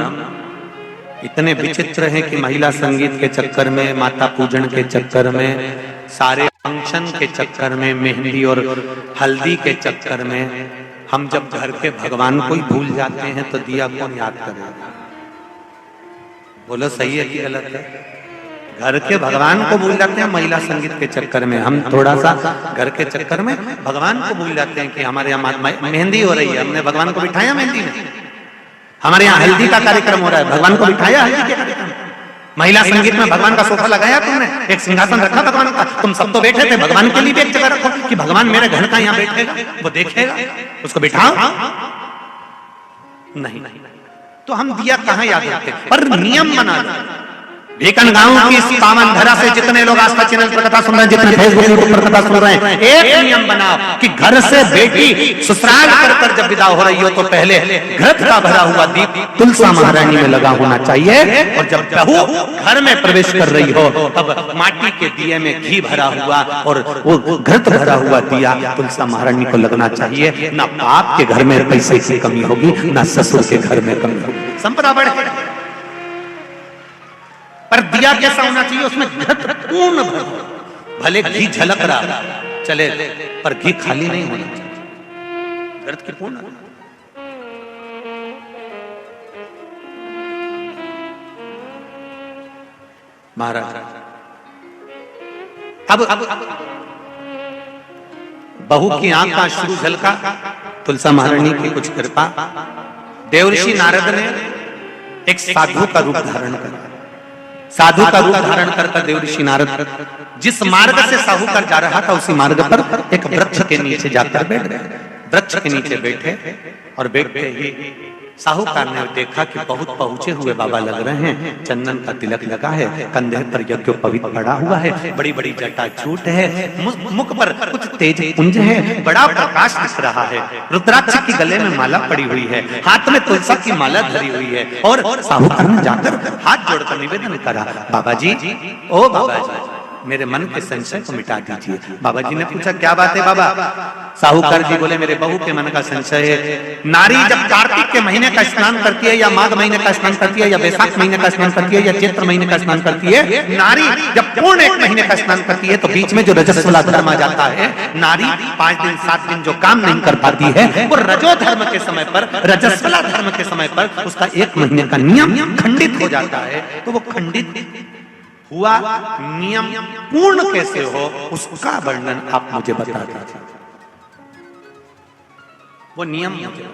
इतने विचित्र हैं कि महिला संगीत के चक्कर में, माता पूजन के चक्कर में, सारे फंक्शन के चक्कर में, मेहंदी और हल्दी के चक्कर में हम जब घर के भगवान को ही भूल जाते हैं तो दिया कौन याद करेगा? बोलो सही है कि गलत है? घर के भगवान को भूल जाते हैं महिला संगीत के चक्कर में। हम थोड़ा सा घर के चक्कर में भगवान को भूल जाते हैं कि हमारे यहाँ मेहंदी हो रही है, हमने भगवान को बिठाया मेहंदी में। हमारे यहाँ हल्दी का कार्यक्रम हो रहा है, भगवान को बिठाया हल्दी के कार्यक्रम। महिला संगीत में भगवान का सोफा लगाया तुमने, एक सिंहासन रखा भगवान का, तुम सब तो बैठे थे, भगवान के लिए भी एक जगह रखो कि भगवान मेरे घर का यहाँ बैठेगा, वो देखेगा, उसको बिठाओ। नहीं, तो हम दिया कहाँ याद रखते, पर नियम बना दो। भीकन गांव की इस पावन धरा से जितने लोग आस्था चैनल पर कथा सुन रहे हैं, जितने फेसबुक यूट्यूब पर कथा सुन रहे हैं, एक नियम बनाओ कि घर से बेटी ससुराल कर जब विदा हो रही हो तो पहले घृत का भरा हुआ दीप तुलसा महारानी में लगा होना चाहिए, और जब बहू घर में प्रवेश कर रही हो तब माटी के दिए में घी भरा हुआ और वो घृत भरा हुआ दिया तुलसा महारानी को लगना चाहिए। ना बाप के घर में पैसे की कमी होगी, ना ससुर के घर में कमी होगी, संपदा बढ़ेगी। पर दिया कैसा होना चाहिए? उसमें घृत पूर्ण भर, भले घी झलक रहा चले पर घी खाली नहीं होना चाहिए, घृत की पूर्ण। महाराज अब बहू की आंख का अश्रु झलका, तुलसा महारानी की कुछ कृपा, देवर्षि नारद ने एक साधु का रूप धारण किया। साधु का रूप धारण कर देवर्षि नारद जिस मार्ग से साहूकार जा रहा था उसी मार्ग पर एक वृक्ष के नीचे जाकर बैठ गए। वृक्ष के नीचे बैठे और बैठते ही साहूकार ने देखा कि बहुत पहुंचे हुए बाबा लग रहे हैं, चंदन का तिलक लगा है, कंधे पर यज्ञोपवीत पड़ा हुआ है, बड़ी बड़ी जटा झूठ है, मुख पर कुछ तेज पुंज है, बड़ा प्रकाश दिख रहा है, रुद्राक्ष की गले में माला पड़ी हुई है, हाथ में तुलसी की माला धरी हुई है। और साहूकार ने जाकर हाथ जोड़कर निवेदन करा, बाबा जी, ओ बाबा जी, मेरे मन के संशय को मिटा दीजिए। बाबा जी ने पूछा क्या बात है बाबा? साहूकार जी बोले मेरे बहू के मन का संशय है। नारी जब कार्तिक के महीने का स्नान करती है, या माघ महीने का स्नान करती है, या वैशाख महीने का स्नान करती है, या चैत्र महीने का स्नान करती है, नारी जब पूर्ण एक महीने का स्नान करती है तो बीच में जो रजस्वला धर्म आ जाता है, नारी 5 दिन 7 दिन जो काम नहीं कर पाती है, वो रजो धर्म के समय पर, रजस्वला धर्म के समय पर उसका 1 महीने का नियम खंडित हो जाता है। तो वो खंडित हुआ नियम पूर्ण कैसे हो उसका वर्णन आप मुझे बता दीजिए। वो नियम मुझे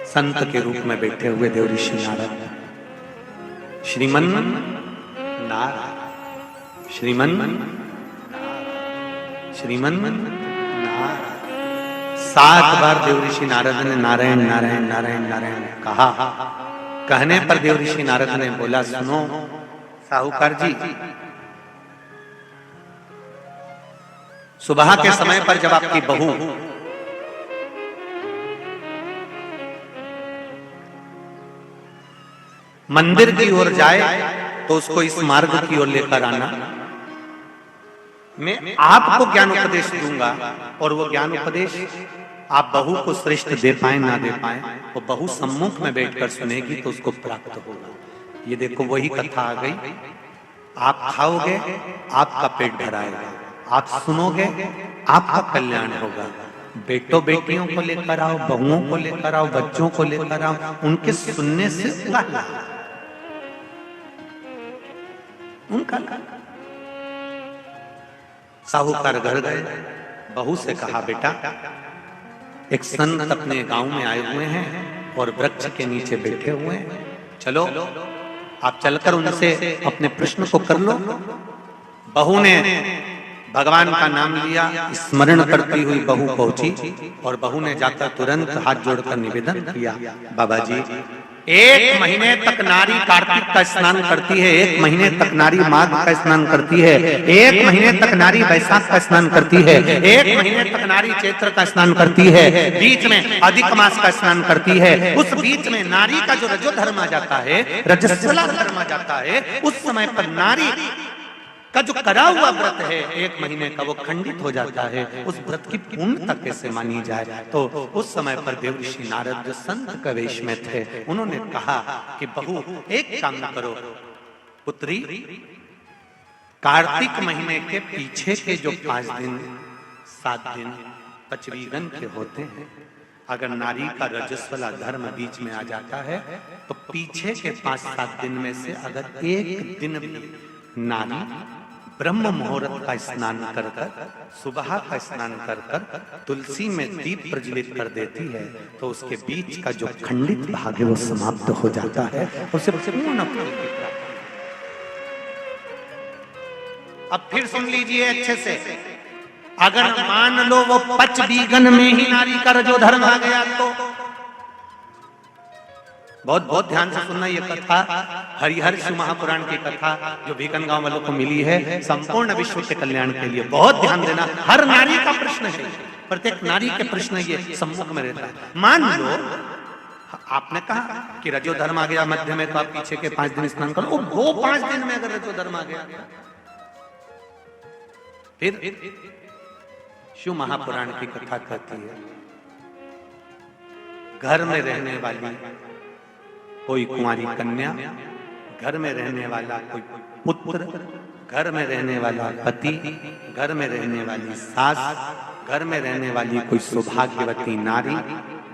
संत के रूप में बैठे हुए देवर्षि नारद, श्रीमन नारायण, श्रीमन नारायण 7 बार देवर्षि नारद ने नारायण नारायण नारायण नारायण कहा। कहने पर देवर्षि नारद ने बोला, सुनो साहूकार जी, सुबह के समय पर जब आपकी बहू मंदिर की ओर जाए तो उसको इस मार्ग की ओर लेकर आना। मैं आपको ज्ञान उपदेश दूंगा और वो ज्ञान उपदेश आप बहू को श्रेष्ठ दे पाए ना दे पाए, वो बहू सम्मुख में बैठकर सुनेगी तो उसको प्राप्त होगा। ये देखो वही कथा आ गई। आप खाओगे आपका पेट भराएगा, आप सुनोगे आपका कल्याण होगा। बेटों बेटियों को लेकर आओ, बहुओं को लेकर आओ, बच्चों को लेकर आओ, उनके सुनने से उनका साहूकार घर गए, बहू से कहा बेटा एक संत अपने गांव में आए हुए हैं और वृक्ष के नीचे बैठे हुए हैं, चलो आप चलकर उनसे अपने प्रश्न को कर लो। बहू ने भगवान का नाम लिया, स्मरण करती हुई बहू पहुंची और बहू ने जाकर तुरंत हाथ जोड़कर निवेदन किया, बाबा जी 1 महीने तक नारी कार्तिक का स्नान करती है, 1 महीने तक नारी माघ का स्नान करती है, 1 महीने तक नारी वैशाख का स्नान करती है, 1 महीने तक नारी चैत्र का स्नान करती है, बीच में अधिक मास का स्नान करती है, उस बीच में नारी का जो रजो धर्म आ जाता है, रजस्वला धर्म आ जाता है, उस समय पर नारी का जो करा हुआ व्रत है 1 महीने का वो खंडित हो जाता है, उस व्रत की पूर्णता कैसे मानी जाए। तो उस समय पर देवऋषि नारद जो संत के वेश में थे, उन्होंने कहा कि बहू एक काम करो पुत्री, कार्तिक महीने के पीछे के जो 5 दिन 7 दिन पचवीगन के होते हैं, अगर नारी का रजस्वला धर्म बीच में आ जाता है तो पीछे के 5-7 दिन में से अगर एक दिन भी नारी ब्रह्म मुहूर्त का स्नान कर कर, सुबह का स्नान कर कर तुलसी में दीप प्रज्वलित कर देती है तो उसके बीच का जो खंडित भाग है वो समाप्त हो जाता है, उसे पूर्ण फल की प्राप्ति। अब फिर सुन लीजिए अच्छे से, अगर मान लो वो पचवीगन में ही नारी का रजो धर्म आ गया तो बहुत बहुत ध्यान से सुनना, ये कथा हरिहर शिव महापुराण की कथा जो भीकन गांव वालों को मिली है संपूर्ण विश्व के कल्याण के लिए। बहुत ध्यान देना, हर नारी का प्रश्न है, प्रत्येक नारी के प्रश्न ये सम्मुख में रहता है। मान लो आपने कहा कि रजो धर्म आ गया मध्य में तो आप पीछे के 5 दिन स्नान करो, वो 5 दिन में अगर रजो धर्म आ गया फिर शिव महापुराण की कथा कहती है, घर में रहने वाली कोई कुंवारी कन्या, घर में रहने वाला कोई पुत्र, घर में रहने वाला पति, घर में रहने वाली सास, घर में रहने वाली कोई सौभाग्यवती नारी,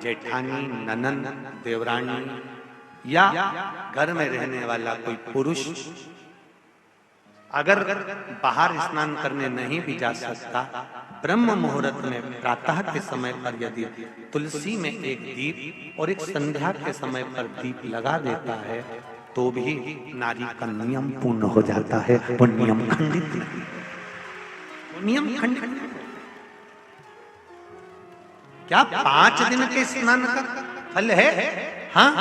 जेठानी, ननंद, देवरानी या घर में रहने वाला कोई पुरुष अगर बाहर स्नान करने नहीं भी जा सकता, ब्रह्म मुहूर्त में प्रातः के समय पर यदि तुलसी में एक दीप और एक संध्या के समय पर दीप लगा देता है तो भी नारी का नियम पूर्ण हो जाता है, वो नियम खंडित नहीं, नियम खंडित नहीं। क्या 5 दिन के स्नान का फल है? हाँ,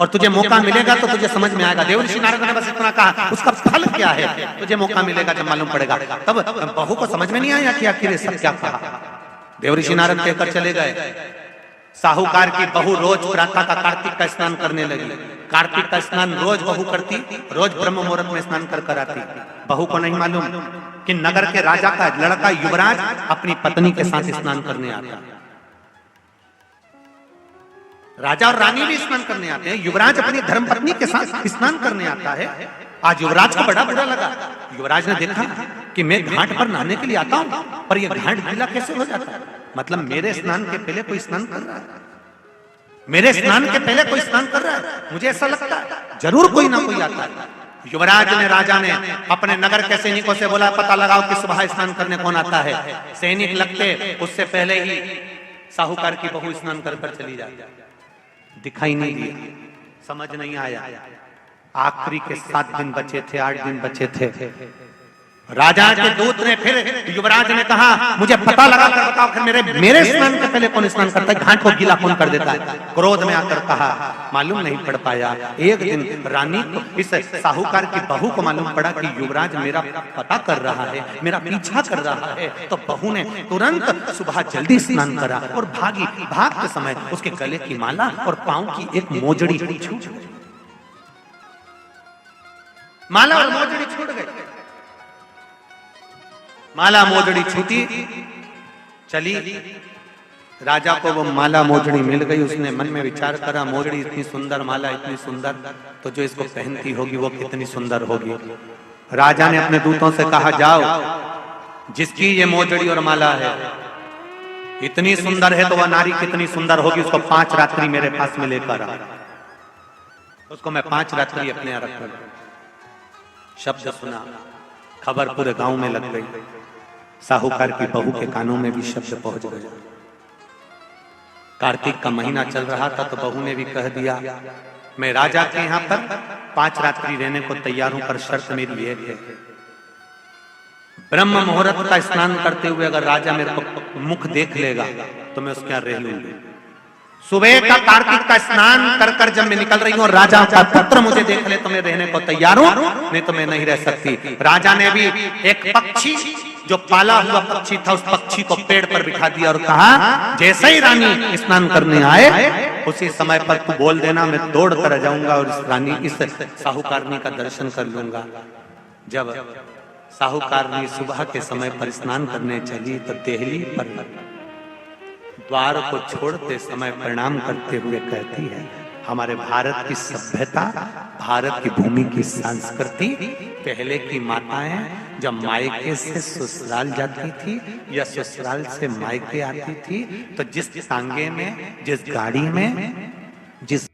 और तुझे मौका मिलेगा तो तुझे समझ में आएगा। देवऋषि नारद ने बस इतना कहा, उसका फल क्या है तुझे मौका मिलेगा जब मालूम पड़ेगा। तब बहू को समझ में नहीं आया कि आखिर सब क्या कहा। देवऋषि नारद कहकर चले गए। साहूकार की बहू रोज प्रातः का कार्तिक का स्नान करने लगी। कार्तिक का स्नान रोज बहू करती, रोज ब्रह्म मुहूर्त में स्नान कर आती। बहू को नहीं मालूम कि नगर के राजा का लड़का युवराज अपनी पत्नी के साथ स्नान करने आता। राजा और रानी भी स्नान करने आते हैं, युवराज अपनी धर्मपत्नी के साथ स्नान करने आता है। आज युवराज को बड़ा बुरा लगा। युवराज ने देखा कि मैं घाट पर नहाने के लिए आता हूं, पर यह घाट गीला कैसे हो जाता है? मतलब मेरे स्नान के पहले कोई स्नान कर रहा है, मेरे स्नान के पहले कोई स्नान कर रहा है। मुझे ऐसा लगता है जरूर कोई ना कोई आता है। युवराज ने, राजा ने अपने नगर के सैनिकों से बोला, पता लगाओ कि सुबह स्नान करने कौन आता है। सैनिक लगते उससे पहले ही साहूकार की बहू स्नान कर चली जाती। दिखाई नहीं दिया, समझ नहीं आया। आखिरी के 7 दिन बचे थे, 8 दिन बचे थे। राजा के दूत ने फिर युवराज ने कहा, मुझे पता लगा कर बताओ कि मेरे स्नान के पहले कौन स्नान करता है, घाट को गीला कौन कर देता है। क्रोध में आकर कहा, मालूम नहीं पड़ पाया। एक दिन रानी को, इस साहूकार की बहू को मालूम पड़ा कि युवराज मेरा पता कर रहा है, मेरा पीछा कर रहा है। तो बहू ने तुरंत सुबह जल्दी स्नान करा और भागी। भागते समय उसके गले की माला और पांव की एक मोजड़ी छूट गई। माला और मोजड़ी छूट गई। माला मोजड़ी छूटी, चली। राजा को वो माला मोजड़ी मिल गई। उसने मन में विचार करा, मोजड़ी इतनी सुंदर, माला इतनी सुंदर, तो जो इसको पहनती होगी वो कितनी सुंदर होगी। राजा ने अपने दूतों से कहा, जाओ, जिसकी ये मोजड़ी और माला है इतनी सुंदर है तो वह नारी कितनी सुंदर होगी, उसको 5 रात्रि मेरे पास में लेकर आ। उसको मैं 5 रात्रि अपने यहाँ रखूंगा। शब्द सुना, खबर पूरे गांव में लग गई। साहूकार की बहू के कानों में भी शब्द पहुंच गया। कार्तिक का महीना चल रहा था तो बहू ने भी कह दिया, मैं राजा के यहाँ पर 5 रात्रि रहने को तैयार हूं, पर शर्त मेरी एक है, ब्रह्म मुहूर्त का स्नान करते हुए अगर राजा मेरे को मुख देख लेगा तो मैं उसके यहाँ रह लूंगी। सुबह का कार्तिक का स्नान कर कर जब मैं निकल रही हूँ और राजा का पुत्र मुझे देख ले तो मैं रहने को तैयार हूँ, नहीं तो मैं नहीं रह सकती। राजा ने भी एक पक्षी जो पाला हुआ पक्षी था, उस पक्षी को पेड़ पर बिठा दिया और कहा, जैसे ही रानी स्नान करने आए उसी समय पर तू बोल देना, मैं दौड़ कर जाऊंगा और इस रानी इस साहूकारनी का दर्शन कर लूंगा। जब साहूकारनी सुबह के समय पर स्नान करने चली तो देहली पर द्वार को छोड़ते समय प्रणाम करते हुए कहती है, हमारे भारत की सभ्यता, भारत की भूमि की संस्कृति, पहले की माताएं जब मायके से ससुराल जाती थी या ससुराल से मायके आती थी तो जिस टांगे में, जिस गाड़ी में, जिस